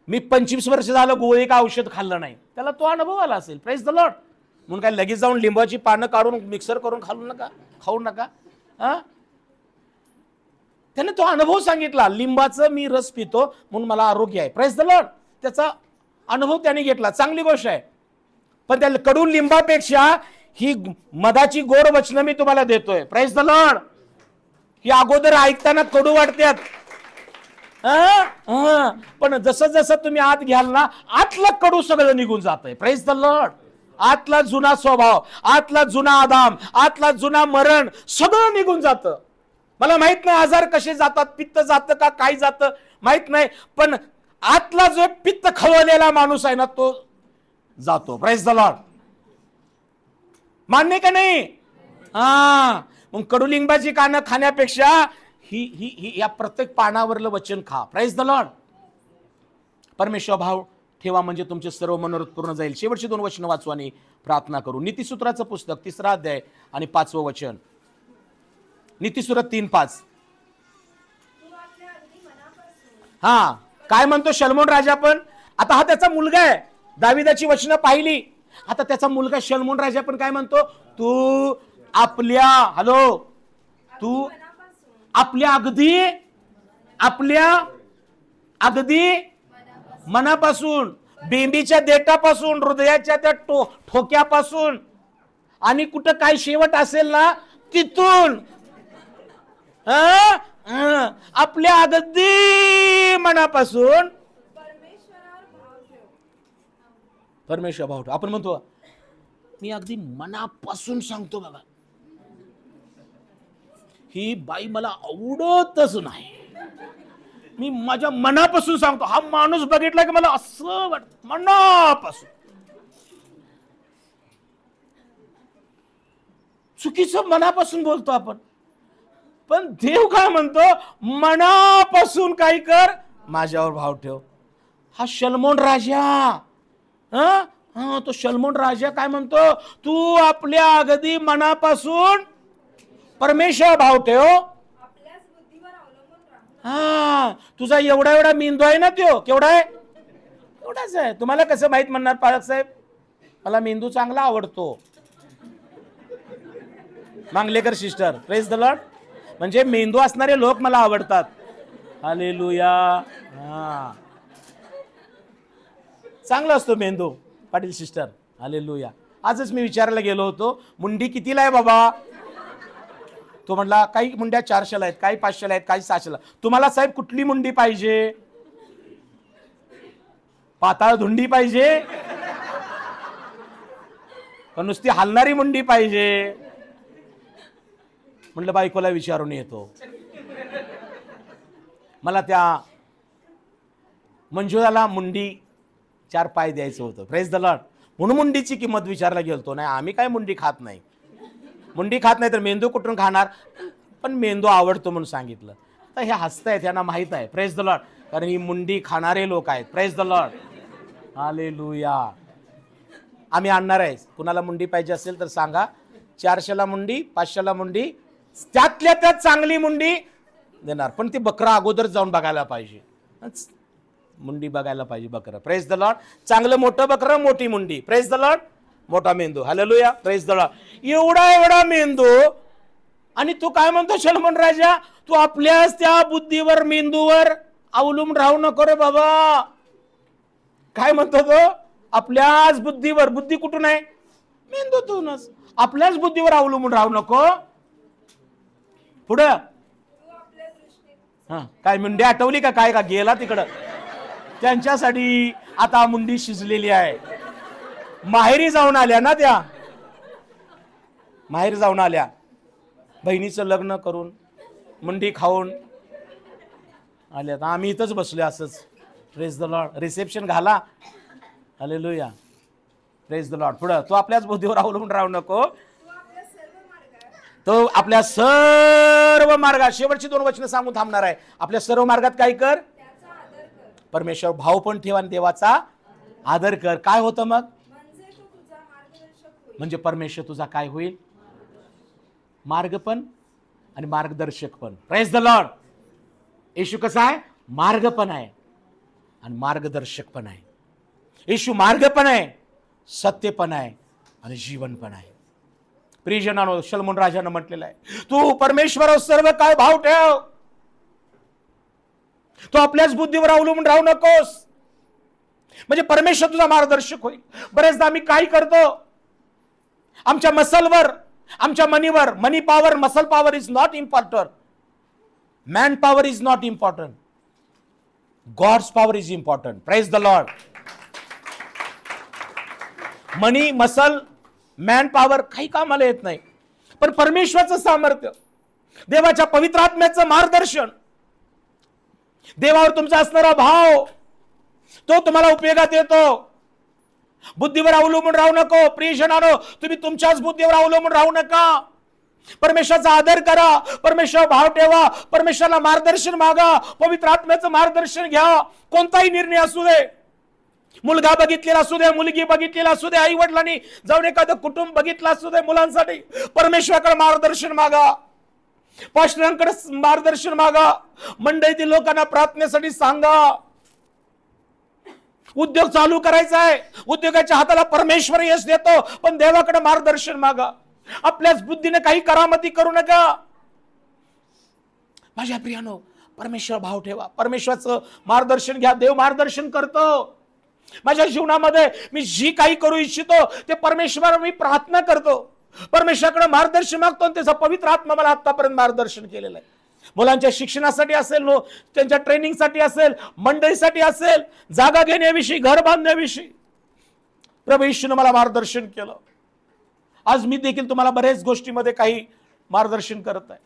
मी 25 वर्ष झालं गोळी का औषध खाल्लं नाही. त्याला तो अनुभव आला असेल. Praise the lord. म्हणून काय लगेच जाऊन लिंबाची पानं काढून मिक्सर करून खाऊ नका. त्याने तो अनुभव सांगितला, लिंबाचं मी रस पितो म्हणून मला आरोग्य आहे. Praise the Lord. त्याचा अनुभव त्याने घेतला, चांगली गोष्ट आहे. पण त्या कडू लिंबापेक्षा ही मधाची गोड वचनं मी तुम्हाला देतोय. Praise the Lord. ही अगोदर ऐकताना कडू वाटतात, पण जसं जसं तुम्ही आत घ्याल ना, आतलं कडू सगळं निघून जातंय. Praise the Lord. आतला जुना स्वभाव, आतला जुना आदाम, आतला जुना मरण सगळं निघून जातं. मला माहित नाही आजार कसे जातात, पित्त जातं का काय जातं माहित नाही, पण आतला जो पित्त खवळलेला माणूस आहे ना तो जातो. Praise the Lord. मान्य का नाही? मग कडुलिंबाची कानं खाण्यापेक्षा ही ही ही या प्रत्येक पानावरलं वचन खा. Praise the Lord. परमेश्वर भाव ठेवा म्हणजे तुमचे सर्व मनोरथ पूर्ण जाईल. शेवटची 2 वचनं वाचू आणि प्रार्थना करू. नीतिसूत्राचं पुस्तक 3रा अध्याय आणि 5वं वचन. नीतिसूत्र 3:5. हा काय म्हणतो शलमोन राजा? पण आता हा त्याचा मुलगा आहे. दाविदाची वचनं पाहिली. आता त्याचा मुलगा शलमोन राजा पण काय म्हणतो? तू आपल्या तू आपल्या अगदी मनापासून, बेंबीच्या देठापासून, हृदयाच्या त्या ठोक्यापासून आणि कुठं काय शेवट असेल ना तिथून आपल्या अगदी मनापासून परमेश्वर भाव ठेव. आपण म्हणतो मी अगदी मनापासून सांगतो बाबा, ही बाई मला आवडतच नाही, मी माझ्या मनापासून सांगतो. हा माणूस बघितला की मला असं वाटतं मनापासून. चुकीचं मनापासून बोलतो आपण, पण देव काय म्हणतो? मनापासून काय कर, माझ्यावर भाव ठेव. हा शलमोन राजा, तो शलमोन राजा काय म्हणतो? तू आपल्या अगदी मनापासून परमेश्वर भाव ठेव. तुझा एवढा मेंदू आहे ना, तो केवढा आहे? एवढाच आहे. तुम्हाला कसं माहित म्हणणार पालक साहेब? मला मेंदू चांगला आवडतो. Mangalekar sister, praise the Lord. म्हणजे मेंदू असणारे लोक मला आवडतात. हालेलुया. चांगला असतो मेंदू पाटील सिस्टर. हालेलुया. आजच मी विचारायला गेलो होतो, मुंडी कितीला आहे बाबा? तो म्हटला काही मुंड्या 400ला आहेत, काही 500ला आहेत, काही 600ला. तुम्हाला साहेब कुठली मुंडी पाहिजे? पाताळ धुंडी पाहिजे का नुसती हलणारी मुंडी पाहिजे? म्हटलं बायकोला विचारून येतो. मला त्या मंजुळाला मुंडी 4 पाय द्यायचं होतं. Praise the lord. म्हणून मुंडीची किंमत विचारला गेलतो. नाही आम्ही काय मुंडी खात नाही. मुंडी खात नाही तर मेंदू कुठून खाणार? पण मेंदू आवडतो म्हणून सांगितलं. तर हे हसतायत, यांना माहित आहे. Praise the Lord. कारण ही मुंडी खाणारे लोक आहेत. Praise the Lord. हालेलुया. आम्ही आणणार आहे. कुणाला मुंडी पाहिजे असेल तर सांगा. 400ला मुंडी, 500ला मुंडी, त्यातल्या त्यात चांगली मुंडी देणार. पण ती बकरा अगोदर जाऊन बघायला पाहिजे. मुंडी बघायला पाहिजे बकरं. Praise the Lord. चांगलं मोठं बकरं, मोठी मुंडी. Praise the Lord. मोठा मेंदू. हालेलुया. Praise the Lord. एवढा मेंदू. आणि तू काय म्हणतो शलमोन राजा? तू आपल्याच त्या बुद्धीवर, मेंदूवर अवलंबून राहू नको रे बाबा. काय म्हणतो तो? आपल्याच बुद्धीवर. बुद्धी कुठून आहे? मेंदूतूनच. आपल्याच बुद्धीवर अवलंबून राहू नको. पुढं काय मुंडी आठवली का काय? का गेला तिकडं? त्यांच्यासाठी आता मुंडी शिजलेली आहे. माहेरी जाऊन आल्या ना त्या. माहेरी जाऊन आल्या, बहिणीचं लग्न करून मुंडी खाऊन आल्या. आम्ही इथंच बसलो असंच. Praise the Lord. रिसेप्शन घाला. हालेलुया. Praise the Lord. पुढं तू आपल्याच बुद्धीवर अवलंबून राहू नको. तो आपल्या सर्व मार्गात. शेवटची 2 वचनं सांगून थांबणार आहे. आपल्या सर्व मार्गात काय कर? परमेश्वर भाव पण ठेवा आणि देवाचा आदर कर. काय होतं मग? म्हणजे परमेश्वर तुझा काय होईल? मार्ग पण आणि मार्गदर्शक पण. Praise the Lord. येशू कसा आहे? मार्ग पण आहे आणि मार्गदर्शक पण आहे. येशू मार्ग पण आहे, सत्य पण आहे आणि जीवन पण आहे. प्रियजनांनो, शलमोन राजानं म्हटलेलं आहे, तू परमेश्वरावर सर्व काय भाव ठेव. तू आपल्याच बुद्धीवर अवलंबून राहू नकोस. म्हणजे परमेश्वर तुझा मार्गदर्शक होईल. बरेचदा आम्ही काय करतो? आमच्या मसलवर, आमच्या मनीवर, money power, muscle power is not important. Man power is not important. God's power is important. Praise the lord. Money, muscle, man power काही कामाला येत नाही, पण परमेश्वराचं सामर्थ्य, देवाच्या पवित्र आत्म्याचं मार्गदर्शन, देवावर तुमचा असणारा भाव, तो तुम्हाला उपयोगात येतो. बुद्धीवर अवलंबून राहू नको. प्रियजनांनो, तुम्ही तुमच्याच बुद्धीवर अवलंबून राहू नका. परमेश्वराचा आदर करा, परमेश्वर भाव ठेवा, परमेश्वराला मार्गदर्शन मागा, पवित्र आत्म्याचं मार्गदर्शन घ्या. कोणताही निर्णय असू दे, मुलगा बघितलेला असू दे, मुलगी बघितलेला असू दे, आई वडिलांनी जाऊन एखादं कुटुंब बघितलं असू दे, मुलांसाठी परमेश्वराकडे मार्गदर्शन मागा, पास्टरांकडे मार्गदर्शन मागा, मंडळीतील लोकांना प्रार्थनेसाठी सांगा. उद्योग चालू करायचा आहे, उद्योगाच्या हाताला परमेश्वर यश देतो, पण देवाकडे मार्गदर्शन मागा. आपल्याच बुद्धीने काही करामती करू नका. माझ्या प्रियानो, परमेश्वर भाव ठेवा, परमेश्वराचं मार्गदर्शन घ्या. देव मार्गदर्शन करतो. माझ्या जीवनामध्ये मी जी काही करू इच्छितो ते परमेश्वर मी प्रार्थना करतो, परमेश्वराकडे मार्गदर्शन मागतो, आणि त्याचा पवित्र आत्मा मला आतापर्यंत मार्गदर्शन केलेलं आहे. मुलांच्या शिक्षणासाठी असेल, त्यांच्या ट्रेनिंगसाठी असेल, मंडळीसाठी असेल, जागा घेण्याविषयी, घर बांधण्याविषयी प्रभू येशूने मला मार्गदर्शन केलं. आज मी देखील तुम्हाला बऱ्याच गोष्टीमध्ये काही मार्गदर्शन करत आहे.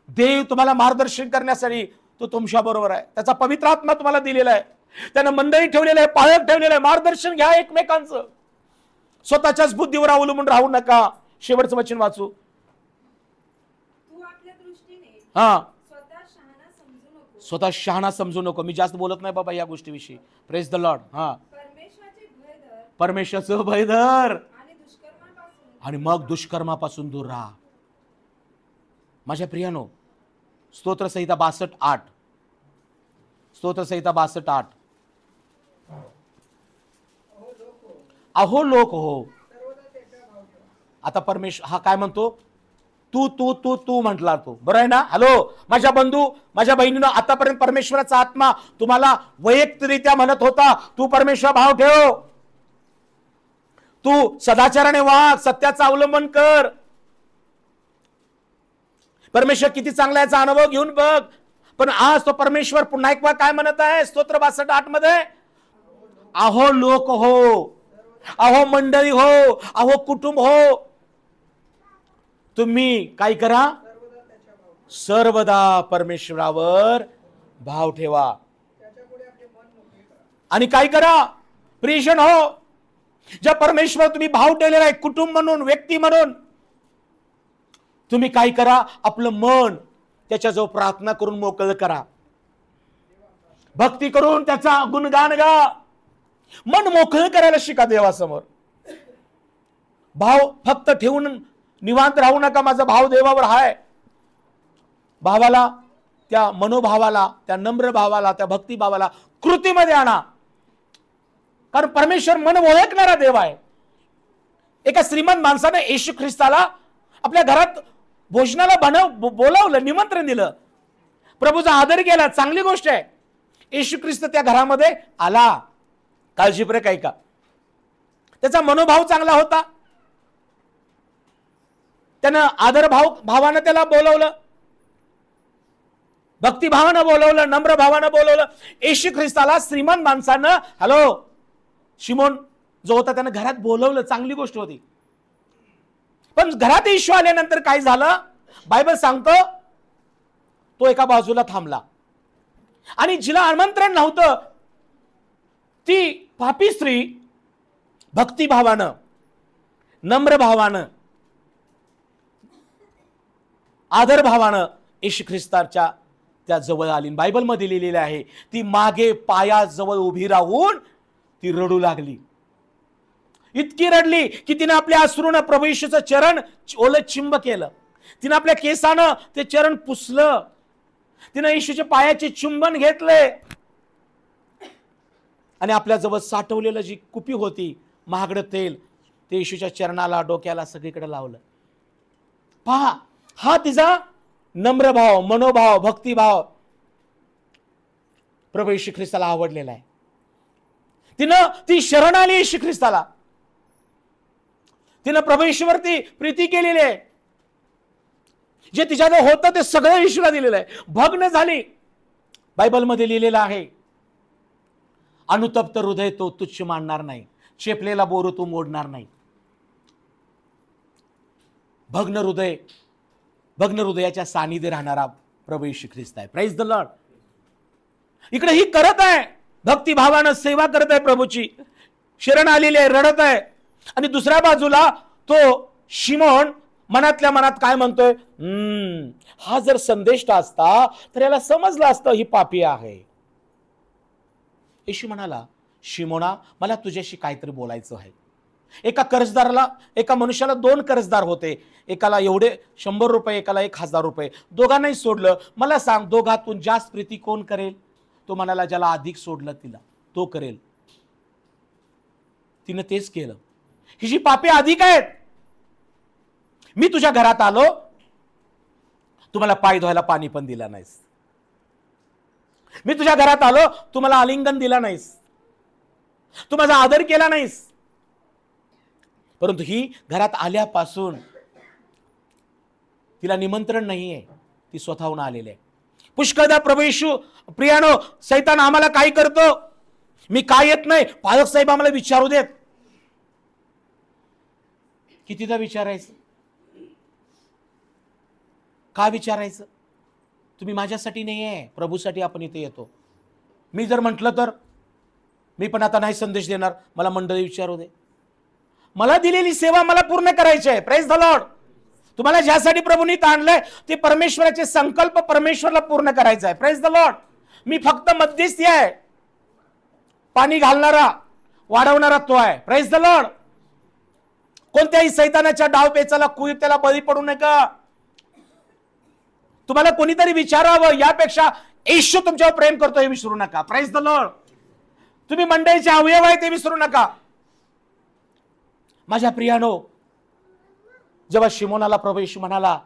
देव तुम्हाला मार्गदर्शन करण्यासाठी तो तुमच्या बरोबर आहे. त्याचा पवित्र आत्मा तुम्हाला दिलेला आहे, त्यानं मंडळी ठेवलेलं आहे, पाळत ठेवलेलं आहे. मार्गदर्शन घ्या एकमेकांचं. स्वतःच्याच बुद्धीवर अवलंबून राहू नका. शेवटचं वचन वाचू. तू आपल्या दृष्टीने हा, स्वतः शहाणा समजू नको. मी जास्त बोलत नाही बाबा या गोष्टीविषयी. Praise the Lord. हा, परमेश्वराचे भय धर परमेश्वराचं भय धर, आणि दुष्कर्मापासून आणि मग दुष्कर्मापासून दूर राहा. माझ्या प्रियानो, स्तोत्रसंहिता 62:8, स्तोत्रसंहिता 62:8. अहो लोक हो. आता परमेश्वर हा काय म्हणतो? तू तू तू तू म्हटला तो, बरं आहे ना? हॅलो माझ्या बंधू, माझ्या बहिणीनं, आतापर्यंत परमेश्वराचा आत्मा तुम्हाला वैयक्तिकरित्या म्हणत होता, तू परमेश्वर भाव ठेव, तू सदाचाराने वाग, सत्याचा अवलंबन कर. परमेश्वर किती चांगला याचा अनुभव घेऊन बघ. पण आज तो परमेश्वर पुन्हा एक काय म्हणत आहे स्तोत्र 62:8 मध्ये? अहो लोक हो, अहो मंडळी हो, अहो कुटुंब हो, तुम्ही काय करा? सर्वदा परमेश्वरावर भाव ठेवा आणि काय करा? प्रियजन हो, ज्या परमेश्वर तुम्ही भाव ठेवलेला आहे, कुटुंब म्हणून, व्यक्ती म्हणून, तुम्ही काय करा? आपलं मन त्याच्याजवळ प्रार्थना करून मोकळं करा, भक्ती करून त्याचा गुणगान गा. मन मोकळं करायला शिका देवासमोर. भाव फक्त ठेवून निवांत राहू नका. माझा भाव देवावर हाय. भावाला, त्या मनोभावाला, त्या नम्र भावाला, त्या भक्ती भावाला कृतीमध्ये आणा. कारण परमेश्वर मन ओळखणारा देव आहे. एका श्रीमंत माणसाने येशू ख्रिस्ताला आपल्या घरात भोजनाला बोलावलं, निमंत्रण दिलं, प्रभूचा आदर केला, चांगली गोष्ट आहे. येशू ख्रिस्त त्या घरामध्ये आला. काळजीपूर्वक ऐका. त्याचा मनोभाव चांगला होता. त्यानं भावानं त्याला बोलवलं, भक्तिभावानं बोलवलं, नम्र भावानं बोलवलं. येशू ख्रिस्ताला श्रीमंत माणसानं, हॅलो शिमोन जो होता, त्यानं घरात बोलवलं, चांगली गोष्ट होती. पण घरात येशू आल्यानंतर काय झालं? बायबल सांगतो तो एका बाजूला थांबला, आणि जिला आमंत्रण नव्हतं ती पापी स्त्री भक्तिभावानं, नम्र भावानं, आदर भावानं येशू ख्रिस्ताच्या त्या जवळ आली. बायबल मध्ये लिहिलेलं आहे, ती मागे पायाजवळ उभी राहून ती रडू लागली. इतकी रडली की तिने आपल्या अश्रूनं प्रभू येशूचं चरण ओलं चिंब केलं. तिने आपल्या केसानं ते चरण पुसलं. तिने येशूच्या पायाचे चुंबन घेतले आणि आपल्या जवळ साठवलेलं जी कुपी होती, महागडं तेल, ते येशूच्या चरणाला, डोक्याला, सगळीकडे लावलं. पहा, हा तिचा नम्र भाव, मनोभाव, भक्तिभाव प्रभू येशू ख्रिस्ताला आवडलेला आहे. ती शरण आली येशू ख्रिस्ताला. तिनं प्रभू येशूवरती प्रीती केलेली आहे. जे तिच्यात होतं ते सगळं येशूला दिलेलं आहे. भग्न झाली. बायबलमध्ये लिहिलेलं आहे, अनुतप्त हृदय तो तुच्छ मानणार नाही, चेपलेला बोरू तू मोडणार नाही. भग्न हृदयाच्या सानिध्य राहणारा प्रभू येशू ख्रिस्त आहे. Praise the lord. इकडे ही करत आहे, भक्तिभावानं सेवा करत आहे, प्रभूची शरण आलेली आहे, रडत आहे. आणि दुसऱ्या बाजूला तो शिमोन मनातल्या मनात काय म्हणतोय, हा जर संदेश असता तर याला समजलं असतं ही पापी आहे. येशू म्हणाला, शिमोना मला तुझ्याशी काहीतरी बोलायचं आहे. एका मनुष्याला 2 कर्जदार होते. एकाला एवढे 100 रुपये, एकाला 1000 रुपये. दोघांनाही सोडलं. मला सांग, दोघातून जास्त प्रीती कोण करेल? तो म्हणाला, ज्याला अधिक सोडलं तिला तो करेल. तिनं तेच केलं. ही जी पापी अधिक आहेत. मी तुझ्या घरात आलो, तुम्हाला पाय धुवायला पाणी पण दिला नाहीस. मी तुझ्या घरात आलो, तुम्हाला आलिंगन दिला नाहीस, तू माझा आदर केला नाहीस. परंतु ही घरात आल्यापासून तिला निमंत्रण नाहीये, ती स्वतःहून आलेली आहे. पुष्कळदा प्रभू येशू प्रियानो, सैतान आम्हाला काय करतो, मी काय येत नाही, पालक साहेब आम्हाला विचारू देत. कितीदा विचारायचं? का विचारायचं? तुम्ही माझ्यासाठी नाही आहे, प्रभूसाठी आपण इथे येतो. मी जर म्हटलं तर मी पण आता नाही संदेश देणार, मला मंडळी विचारू दे. मला दिलेली सेवा मला पूर्ण करायची आहे. Praise the Lord. तुम्हाला ज्यासाठी प्रभूंनी आणलंय ते परमेश्वराचे संकल्प परमेश्वरला पूर्ण करायचा आहे. Praise the Lord. मी फक्त मध्यस्थी आहे, पाणी घालणारा वाढवणारा तो आहे. Praise the Lord. कोणत्याही सैतानाच्या डावपेचाला कुयुक्त्याला बळी पडू नका. तुम्हाला कोणीतरी विचारावं यापेक्षा येशू तुमच्यावर प्रेम करतो हे विसरू नका. Praise the Lord. तुम्ही मंडळीचे अवयव आहे ते विसरू नका. माझ्या प्रियानो, जेव्हा शिमोनाला प्रभू येशू म्हणाला,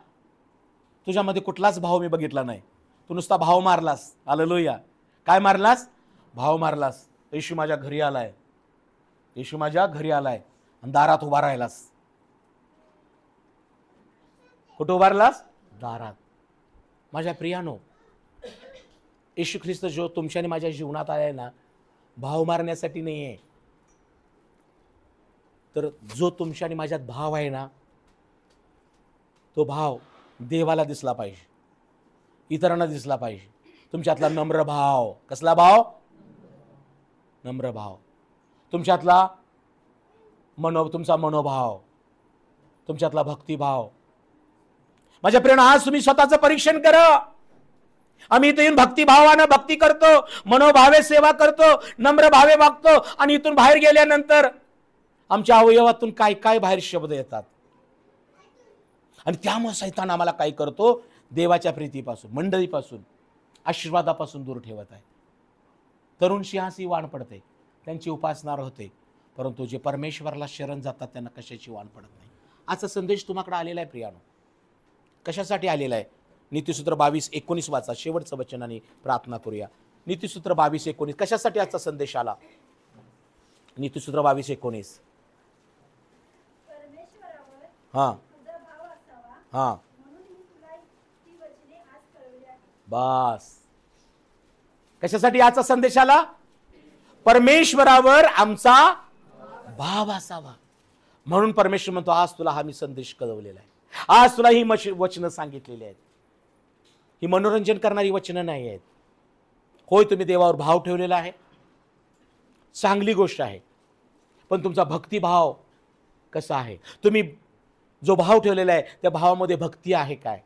तुझ्यामध्ये कुठलाच भाव मी बघितला नाही, तू नुसता भाव मारलास. हालेलुया. काय मारलास? भाव मारलास. येशू माझ्या घरी आलाय, येशू माझ्या घरी आलाय आणि दारात उभा राहिलास. कुठं उभारलास? दारात. माझ्या प्रियानो, येशू ख्रिस्त जो तुमच्या आणि माझ्या जीवनात आलाय ना, भाव मारण्यासाठी नाही आहे, तर जो तुमच्या आणि माझ्यात भाव आहे ना, तो भाव देवाला दिसला पाहिजे, इतरांना दिसला पाहिजे. तुमच्यातला नम्र भाव. कसला भाव? नम्र भाव. तुमच्यातला तुमचा मनोभाव, तुमच्यातला भक्तिभाव. माझ्या प्रेरणा, आज तुम्ही स्वतःचं परीक्षण करा. आम्ही इथे येऊन भक्तिभावानं भक्ती करतो, मनोभावे सेवा करतो, नम्र भावे वागतो, आणि इथून बाहेर गेल्यानंतर आमच्या अवयवातून काय काय बाहेर शब्द येतात. आणि त्यामुळे सैतान आम्हाला काय करतो, देवाच्या प्रीतीपासून, मंडळीपासून, आशीर्वादापासून दूर ठेवत आहे. तरुण सिंहासी वाण पडते, त्यांची उपासना होते, परंतु जे परमेश्वराला शरण जातात त्यांना कशाची वाण पडत नाही. आजचा संदेश तुम्हाकडे आलेला आहे प्रियानो. कशासाठी आलेला आहे? नीतिसूत्र 22:19 वाचा. शेवटचं वचनाने प्रार्थना करूया. नीतिसूत्र 22:19 कशासाठी आजचा संदेश आला? नीतिसूत्र 22:19. हा हा बस. कशासाठी आजचा संदेश आला? परमेश्वरावर आमचा भाव असावा. म्हणून परमेश्वर म्हणतो, आज तुला हा मी संदेश कळवलेला आहे, आज तुला ही वचनं सांगितलेली आहेत. ही मनोरंजन करणारी वचनं नाही आहेत. होय, तुम्ही देवावर भाव ठेवलेला आहे, चांगली गोष्ट आहे, पण तुमचा भक्तिभाव कसा आहे? तुम्ही जो भाव ठेवलेला आहे त्या भावामध्ये भक्ती आहे काय?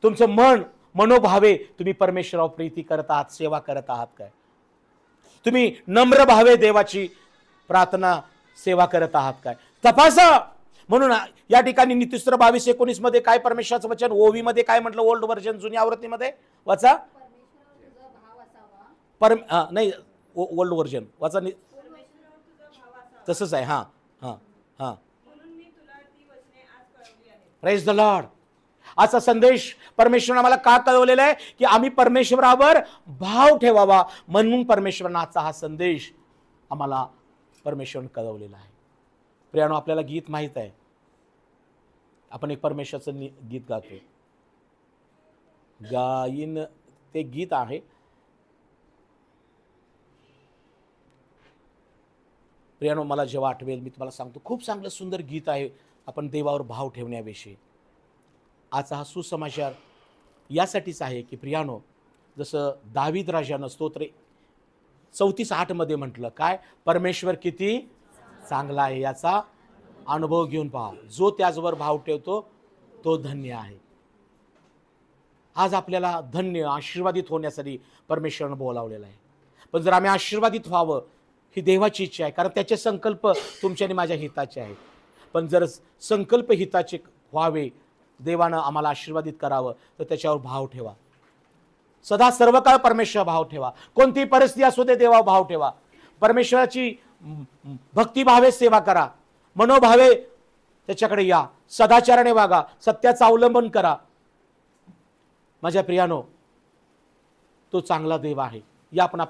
तुमचं मनोभावे तुम्ही परमेश्वरावर प्रीती करत आहात, सेवा करत आहात काय? तुम्ही नम्र भावे देवाची प्रार्थना सेवा करत आहात काय? तपासा. म्हणून या ठिकाणी नीतिसूत्र 22:19 मध्ये काय परमेश्वराचं वचन, ओवी मध्ये काय म्हटलं, ओल्ड व्हर्जन जुन्या आवृत्तीमध्ये वाचा. नाही, ओल्ड व्हर्जन वाचा, तसंच आहे. हा हा हा. Praise the Lord. आजचा संदेश परमेश्वराने आम्हाला का कळवलेला आहे की आम्ही परमेश्वरावर भाव ठेवावा, म्हणून परमेश्वराने आजचा हा संदेश आम्हाला परमेश्वराने कळवलेला आहे. प्रियानो, आपल्याला गीत माहीत आहे. आपण एक परमेश्वराचं गीत गातो. गाईन ते गीत आहे. प्रियानो, मला जेव्हा आठवेल मी तुम्हाला सांगतो, खूप चांगलं सुंदर गीत आहे आपण देवावर भाव ठेवण्याविषयी. आजचा हा सुसमाचार यासाठीच आहे की प्रियानो, जसं दावीद राजानं स्तोत्र 34:8 मध्ये म्हटलं, काय, परमेश्वर किती चांगला आहे याचा अनुभव घेऊन पहा. जो त्याचवर भाव ठेवतो तो धन्य आहे. आज आपल्याला धन्य आशीर्वादित होण्यासाठी परमेश्वरानं बोलावलेलं आहे. पण जर आम्ही आशीर्वादित व्हावं ही देवाची इच्छा आहे, कारण त्याचे संकल्प तुमच्या आणि माझ्या हिताचे आहेत. पण जर संकल्प हिताचे व्हावे, देवानं आम्हाला आशीर्वादित करावं, तर त्याच्यावर भाव ठेवा. सदा सर्व काळ परमेश्वर भाव ठेवा. कोणतीही परिस्थिती असू दे, देवा भाव ठेवा. परमेश्वराची भक्तिभावे सेवा करा. मनोभावे त्याच्याकडे या. सदाचाराने वागा. सत्याचं अवलंबन करा. माझ्या प्रियानो, तो चांगला देव आहे. या आपण